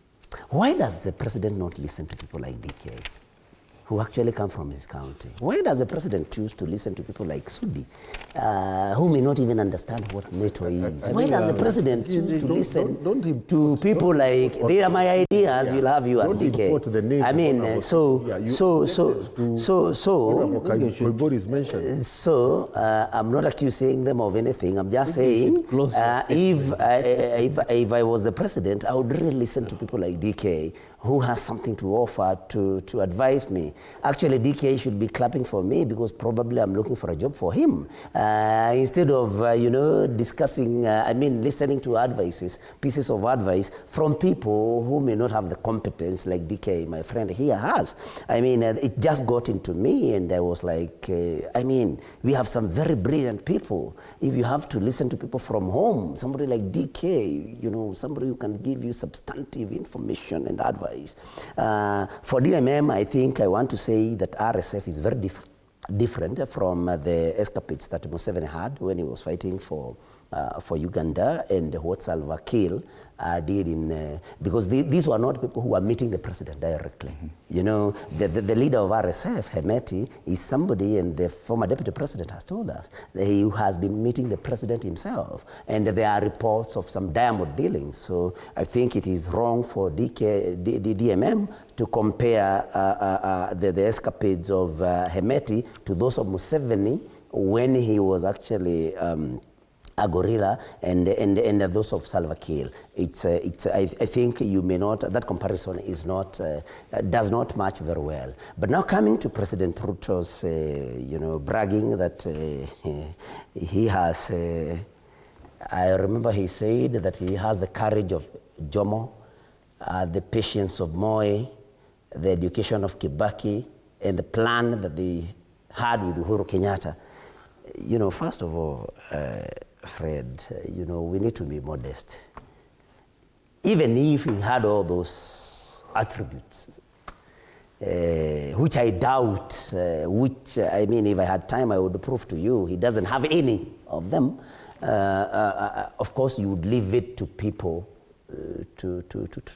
D: why does the president not listen to people like DK, who actually come from his county? Why does the president choose to listen to people like Sudi, who may not even understand what NATO is? Why does the president choose to listen to people like, they are my ideas, you'll have you as DK. I mean, so I'm not accusing them of anything. I'm just saying, if I was the president, I would really listen to people like DK, who has something to offer to advise me. Actually, DK should be clapping for me because probably I'm looking for a job for him. Instead of, discussing, listening to pieces of advice from people who may not have the competence like DK, my friend here, has. It just got into me and I was like, we have some very brilliant people. If you have to listen to people from home, somebody like DK, somebody who can give you substantive information and advice. For DMM, I think I want to say that RSF is very different from the escapades that Museveni had when he was fighting for Uganda and what Salva Kiir did in, because these were not people who were meeting the president directly. The leader of RSF, Hemeti, is somebody, and the former deputy president has told us, that he has been meeting the president himself. And there are reports of some diamond dealings. So I think it is wrong for DMM to compare the escapades of Hemeti to those of Museveni when he was actually a gorilla, and those of Salva Kiir. I think you may not, that comparison is not, does not match very well. But now coming to President Ruto's, bragging that he has, I remember he said that he has the courage of Jomo, the patience of Moi, the education of Kibaki, and the plan that they had with Uhuru Kenyatta. First of all, Fred, we need to be modest. Even if he had all those attributes, which I doubt, if I had time, I would prove to you, he doesn't have any of them. Of course, you would leave it to people to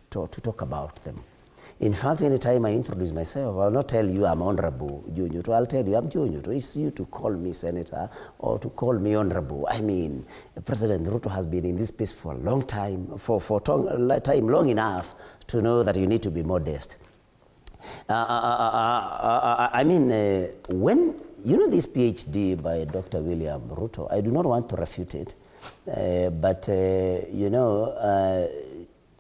D: talk about them. In fact, anytime I introduce myself, I'll not tell you I'm Honorable Junyuto. I'll tell you I'm Junyuto. It's you to call me Senator or to call me Honorable. President Ruto has been in this space for a long time, for time long enough to know that you need to be modest. When, this PhD by Dr. William Ruto, I do not want to refute it, but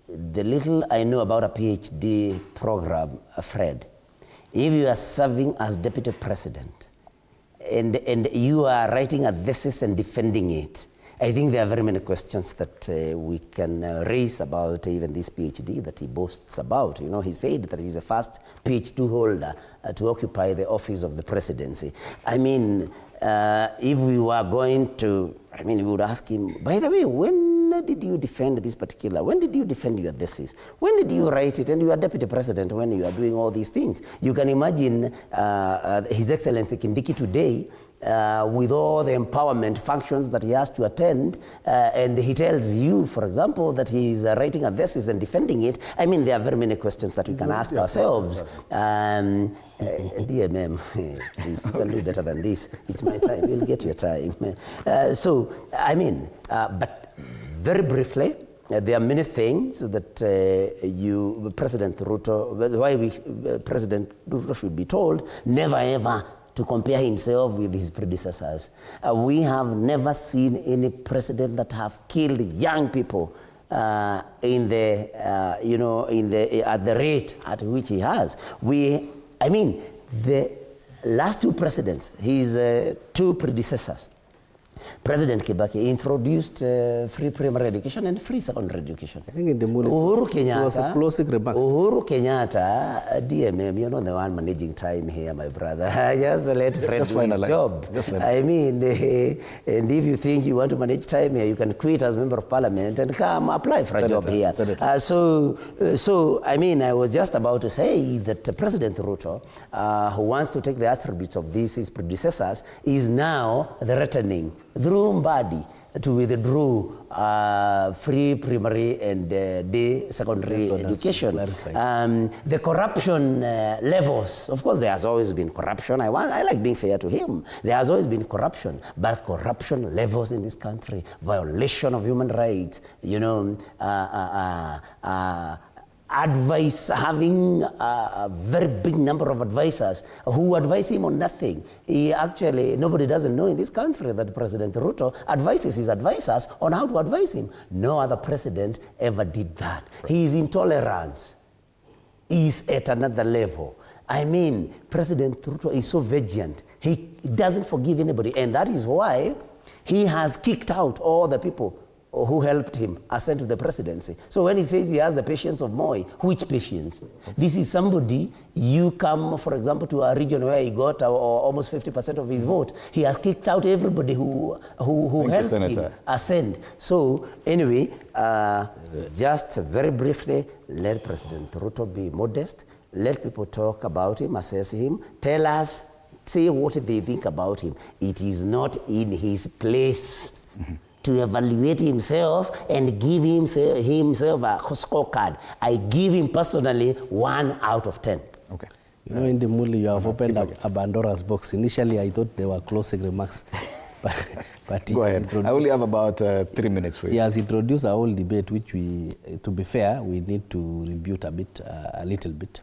D: the little I know about a PhD program, Fred, if you are serving as deputy president and you are writing a thesis and defending it, I think there are very many questions that we can raise about even this PhD that he boasts about. He said that he's the first PhD holder to occupy the office of the presidency. If we were going to, we would ask him, by the way, when did you defend this particular, when did you defend your thesis? When did you write it? And you are deputy president when you are doing all these things. You can imagine His Excellency Kindiki today, with all the empowerment functions that he has to attend, and he tells you, for example, that he is writing a thesis and defending it. There are very many questions that we can ask ourselves. DMM, please, you can do better than this. It's my time. You'll get your time. But very briefly, there are many things that President Ruto, President Ruto should be told, never ever to compare himself with his predecessors. We have never seen any president that have killed young people at the rate at which he has. The last two presidents, his two predecessors, President Kibaki introduced free primary education and free secondary education.
C: I think in the movie,
D: Uhuru
C: it was a closing remark.
D: Uhuru Kenyatta, DMM, you're not the one managing time here, my brother. Just let Fred do his job. I mean, and if you think you want to manage time here, you can quit as member of parliament and come apply for a job here. So, I mean, I was just about to say that President Ruto, who wants to take the attributes of his predecessors, is now threatening through Mbadi to withdraw free primary and day secondary education. The corruption levels, of course there has always been corruption. I like being fair to him. There has always been corruption, but corruption levels in this country, violation of human rights, you know, having a very big number of advisors who advise him on nothing. Nobody doesn't know in this country that President Ruto advises his advisors on how to advise him. No other president ever did that. His intolerance is at another level. I mean, President Ruto is so vigilant. He doesn't forgive anybody, and that is why he has kicked out all the people who helped him ascend to the presidency. So when he says he has the patience of Moi, which patience? This is somebody, you come, for example, to a region where he got almost 50% of his vote. He has kicked out everybody who helped him ascend. So anyway, just very briefly, let President Ruto be modest. Let people talk about him, assess him, tell us, say what they think about him. It is not in his place to evaluate himself and give himself a scorecard. I give him personally 1 out of 10.
B: Okay.
C: You know, in the movie, you have opened up a Pandora's box. Initially, I thought they were closing remarks. but
B: Go ahead. I only have about 3 minutes for you.
C: He has introduced a whole debate, which we, to be fair, we need to rebut a little bit.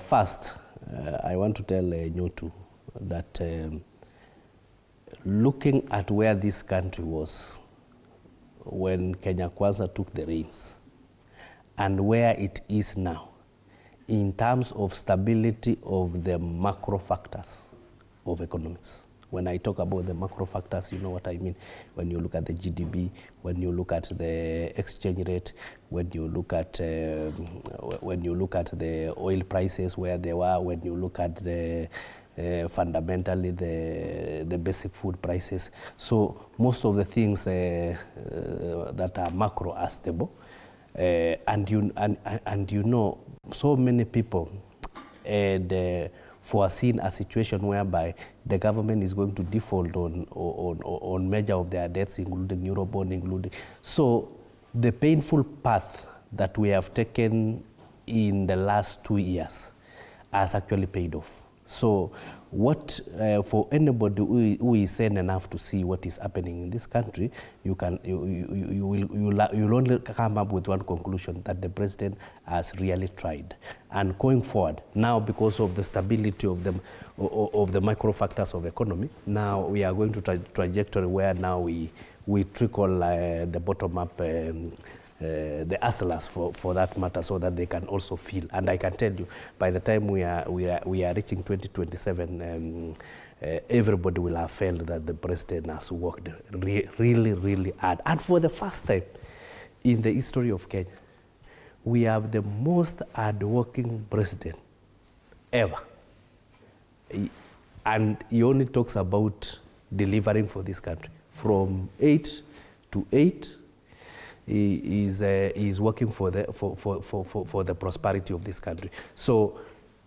C: First, I want to tell Nyotu that looking at where this country was when Kenya Kwanza took the reins and where it is now in terms of stability of the macro factors of economics. When I talk about the macro factors, you know what I mean. When you look at the GDP, when you look at the exchange rate, when you look at the oil prices where they were, when you look at the fundamentally the basic food prices. So most of the things that are macro are stable, and you know, so many people had foreseen a situation whereby the government is going to default on measure of their debts, including Eurobond, including. So the painful path that we have taken in the last 2 years has actually paid off. So what, for anybody who is sane enough to see what is happening in this country, you'll only come up with one conclusion, that the president has really tried. And going forward, now because of the stability of the micro factors of economy, now we are going to trajectory where now we trickle the bottom up the hustlers for that matter, so that they can also feel. And I can tell you, by the time we are reaching 2027, everybody will have felt that the president has worked really, really hard. And for the first time in the history of Kenya, we have the most hard-working president ever. And he only talks about delivering for this country. From 8 to 8, he is working for the prosperity of this country. So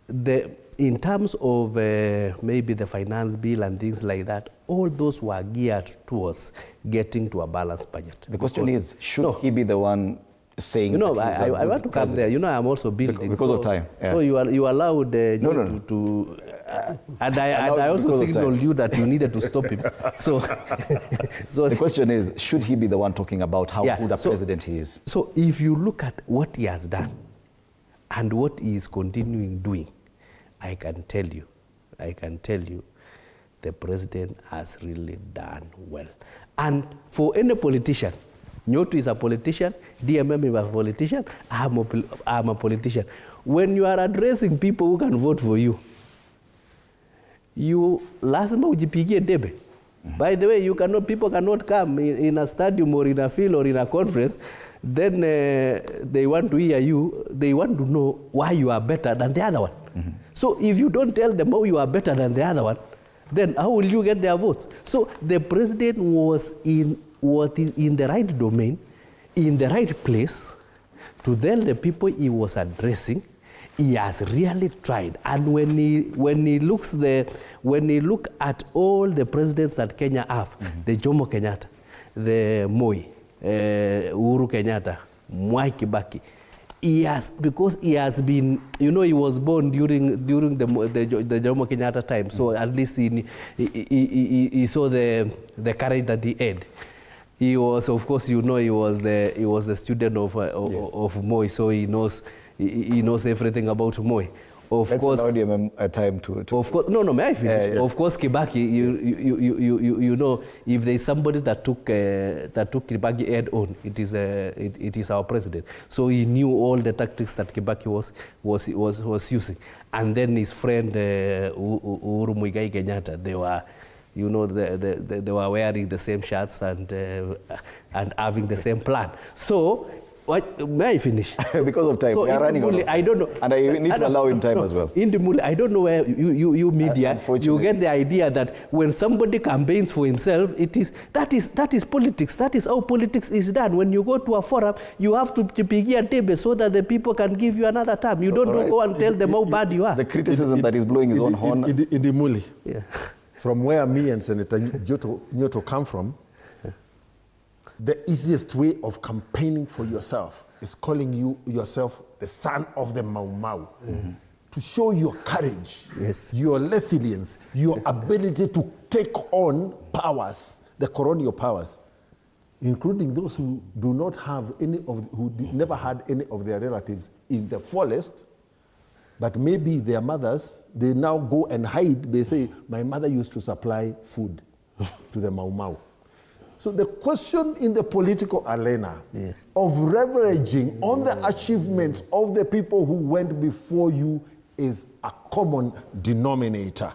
C: in terms of maybe the finance bill and things like that, all those were geared towards getting to a balanced budget.
B: The question is, should he be the one saying?
C: You know, I want to come there. You know, I'm also building.
B: Because of time. Yeah.
C: So you allowed to and I also signaled you that you needed to stop him. So
B: the question is, should he be the one talking about how good a president he is?
C: So if you look at what he has done and what he is continuing doing, I can tell you, the president has really done well. And for any politician, Nyotu is a politician, DMM is a politician, I'm a politician. When you are addressing people who can vote for you, lazima ujipigie debe. By the way, people cannot come in a stadium or in a field or in a conference. Then they want to hear you. They want to know why you are better than the other one. So if you don't tell them how you are better than the other one, then how will you get their votes? So the president was in the right domain, in the right place, to tell the people he was addressing. He has really tried, and when he look at all the presidents that Kenya have, the Jomo Kenyatta, the Moi, Uhuru Kenyatta, Mwai Kibaki, because he has been, he was born during the Jomo Kenyatta time, so at least he saw the courage that he had. He was, of course, he was the student of Moi, so he knows everything about Moi. Let's
B: allow him a time to...
C: Of course, no, may I finish? Of course, Kibaki, you know, if there is somebody that took Kibaki head on, it is our president. So he knew all the tactics that Kibaki was using, and then his friend Uhuru Muigai Kenyatta, they were. They were wearing the same shirts and having the same plan. So, may I finish?
B: Because of time, we are running out of time. I don't know. And I need to allow him time as well.
C: In the Muli, I don't know where you media, you get the idea that when somebody campaigns for himself, that is politics. That is how politics is done. When you go to a forum, you have to be a debate so that the people can give you another term. You don't go and tell them how bad you are.
B: The criticism that is blowing his own horn.
A: In the Muli. Yeah. From where me and Senator Nyoto come from, the easiest way of campaigning for yourself is calling yourself the son of the Mau Mau. To show your courage, your resilience, your ability to take on powers, the colonial powers, including those who do not have never had any of their relatives in the forest. But maybe their mothers, they now go and hide. They say, my mother used to supply food to the Mau Mau. So the question in the political arena of leveraging on the achievements of the people who went before you is a common denominator.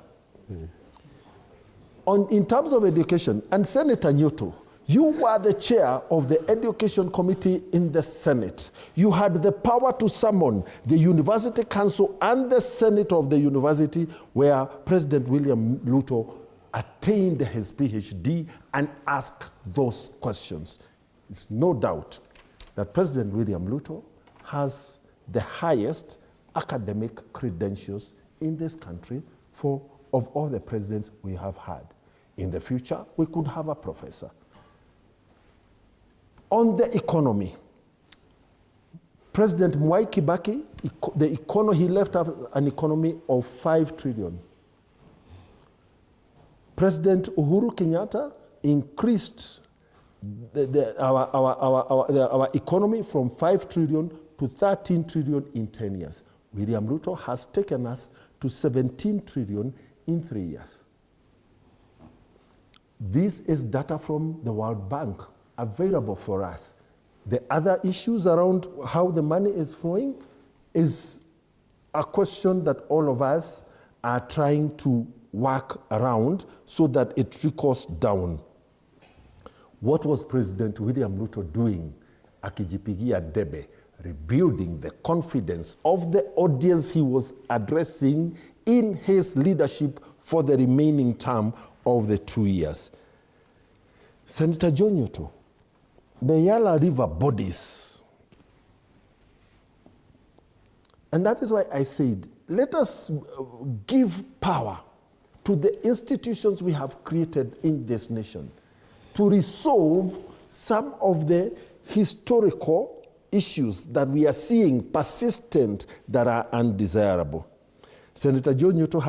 A: In terms of education, and Senator Nyoto, you were the chair of the Education Committee in the Senate. You had the power to summon the University Council and the Senate of the university where President William Ruto attained his PhD and asked those questions. There's no doubt that President William Ruto has the highest academic credentials in this country of all the presidents we have had. In the future, we could have a professor. On the economy, President Mwai Kibaki, he left an economy of 5 trillion. President Uhuru Kenyatta increased our economy from 5 trillion to 13 trillion in 10 years. William Ruto has taken us to 17 trillion in 3 years. This is data from the World Bank available for us. The other issues around how the money is flowing is a question that all of us are trying to work around so that it trickles down. What was President William Ruto doing? Akijipigia debe, rebuilding the confidence of the audience he was addressing in his leadership for the remaining term of the 2 years. Senator John Nyoto, the Yala River bodies. And that is why I said, let us give power to the institutions we have created in this nation to resolve some of the historical issues that we are seeing persistent that are undesirable. Senator Joe Nyoto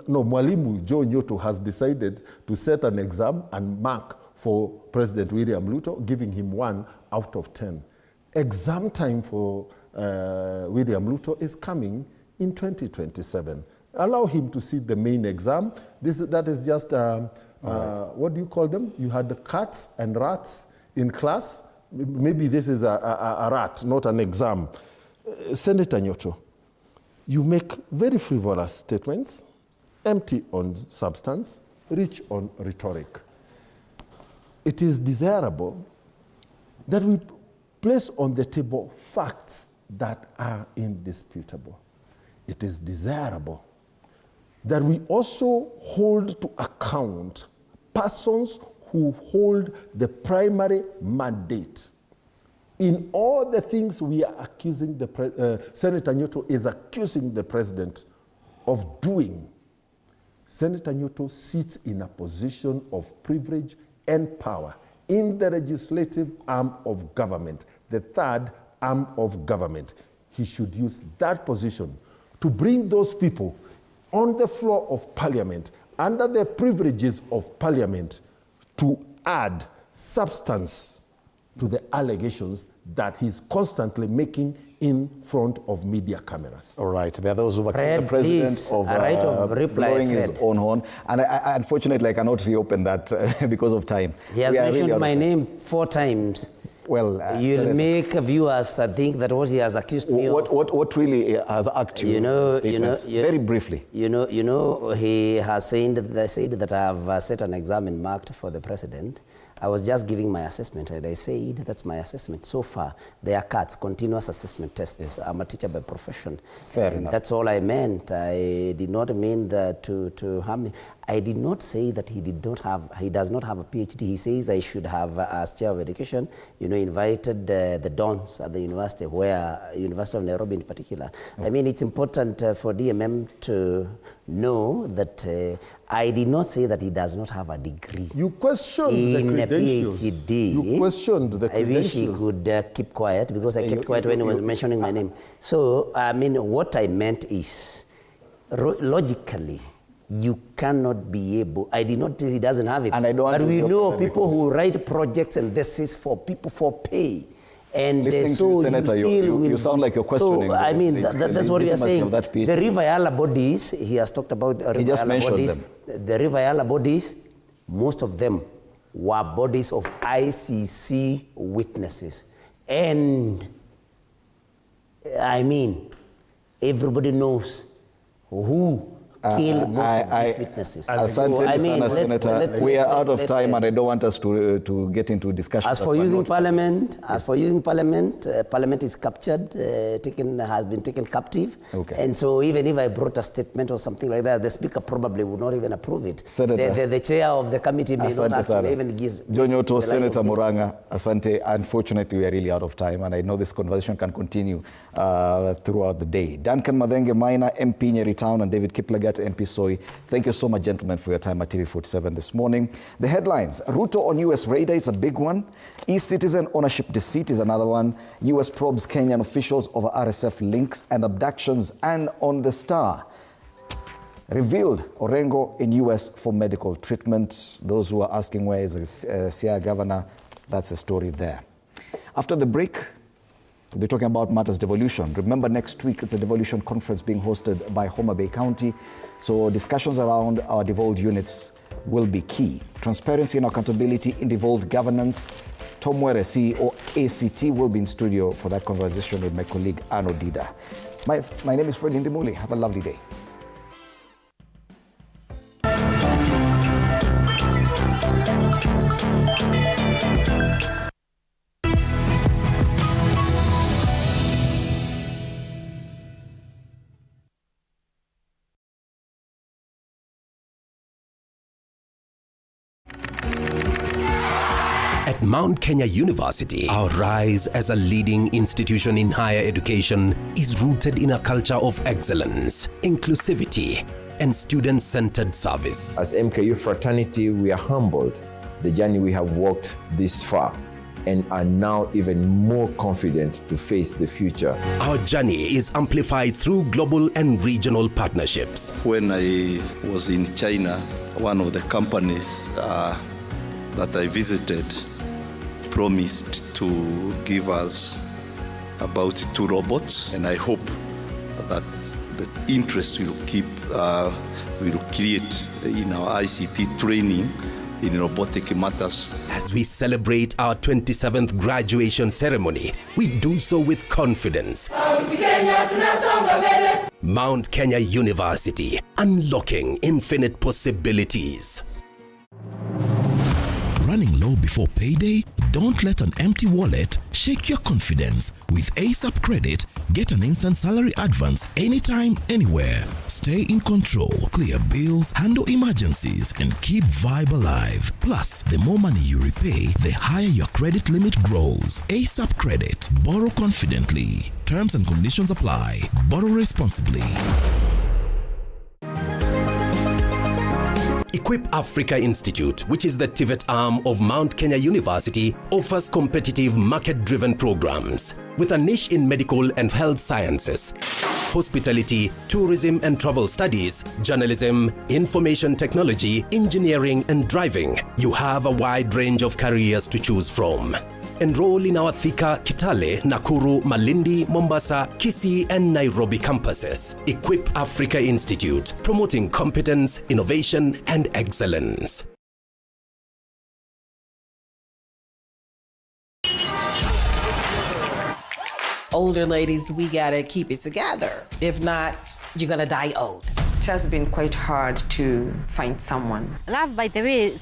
A: Mwalimu Joe Nyoto has decided to set an exam and mark for President William Ruto, giving him 1 out of 10. Exam time for William Ruto is coming in 2027. Allow him to sit the main exam. That is just, what do you call them? You had the cats and rats in class. Maybe this is a rat, not an exam. Senator Nyoto, you make very frivolous statements, empty on substance, rich on rhetoric. It is desirable that we place on the table facts that are indisputable. It is desirable that we also hold to account persons who hold the primary mandate. In all the things we are accusing Senator Nyuto is accusing the president of doing, Senator Nyuto sits in a position of privilege and power in the legislative arm of government, the third arm of government. He should use that position to bring those people on the floor of parliament, under the privileges of parliament, to add substance to the allegations that he's constantly making in front of media cameras.
B: All right, there are those who accuse the president of blowing his own horn. And I, unfortunately, I cannot reopen that because of time.
D: He has mentioned my name 4 times.
B: Well,
D: you'll make viewers think that what he has accused me of.
B: What really has accused very briefly.
D: He has said that I have set an exam marked for the president. I was just giving my assessment, and I said that's my assessment. So far, they are CATs, continuous assessment tests. Yes. I'm a teacher by profession.
B: Fair enough.
D: That's all I meant. I did not mean that to harm me. I did not say that he does not have a PhD. He says I should have, as chair of education, invited the dons at the university, University of Nairobi in particular. I mean, it's important for DMM to know that I did not say that he does not have a degree.
A: You questioned the credentials.
D: PhD.
A: You questioned the credentials.
D: I wish he could keep quiet, because I kept quiet when he was mentioning my name. So, I mean, what I meant is, logically, you cannot be able. I did not say he doesn't have it.
B: And I don't
D: but we know people who write projects, and this is for people for pay. And
B: listening to you, Senator, you sound like you're questioning.
D: So, I mean, that's what we are saying. The River Yala bodies, he has talked about
B: he just mentioned
D: bodies.
B: them.
D: The River Yala bodies, most of them were bodies of ICC witnesses. And, I mean, everybody knows who killed most of these witnesses.
B: Asante, Senator. We are out of time, and I don't want us to get into discussion.
D: As for using Parliament, Parliament is captured, has been taken captive.
B: Okay.
D: And so even if I brought a statement or something like that, the Speaker probably would not even approve it.
B: Senator,
D: the chair of the committee may not actually even give.
B: Nyuto, Senator Muranga, Asante. Unfortunately, we are really out of time, and I know this conversation can continue throughout the day. Duncan Madhenge Maina, MP Nyeri Town, and David Kiplagat, MP Soy. Thank you so much, gentlemen, for your time at TV47 this morning. The headlines: Ruto on US radar is a big one. E-citizen ownership deceit is another one. US probes Kenyan officials over RSF links and abductions. And on the Star, revealed Orengo in US for medical treatment. Those who are asking where is the Siaya governor, that's a story there. After the break, we'll be talking about matters devolution. Remember, next week it's a devolution conference being hosted by Homa Bay County. So discussions around our devolved units will be key. Transparency and accountability in devolved governance. Tom Were, CEO ACT, will be in studio for that conversation with my colleague Arno Dida. My name is Fred Indimuli. Have a lovely day.
E: At Mount Kenya University, our rise as a leading institution in higher education is rooted in a culture of excellence, inclusivity, and student-centered service.
F: As MKU fraternity, we are humbled the journey we have walked this far, and are now even more confident to face the future.
E: Our journey is amplified through global and regional partnerships.
G: When I was in China, one of the companies that I visited promised to give us about 2 robots, and I hope that the interest will create in our ICT training in robotic matters.
E: As we celebrate our 27th graduation ceremony, we do so with confidence. Mount Kenya University, unlocking infinite possibilities.
H: running low before payday? Don't let an empty wallet shake your confidence. With ASAP Credit, get an instant salary advance anytime, anywhere. Stay in control, clear bills, handle emergencies, and keep Vibe alive. Plus, the more money you repay, the higher your credit limit grows. ASAP Credit. Borrow confidently. Terms and conditions apply. Borrow responsibly.
E: Equip Africa Institute, which is the TVET arm of Mount Kenya University, offers competitive market-driven programs with a niche in medical and health sciences, hospitality, tourism and travel studies, journalism, information technology, engineering and driving. You have a wide range of careers to choose from. Enroll in our Thika, Kitale, Nakuru, Malindi, Mombasa, Kisii and Nairobi campuses. Equip Africa Institute, promoting competence, innovation and excellence.
I: Older ladies, we gotta keep it together. If not, you're gonna die old.
J: It has been quite hard to find someone.
K: Love, by the way,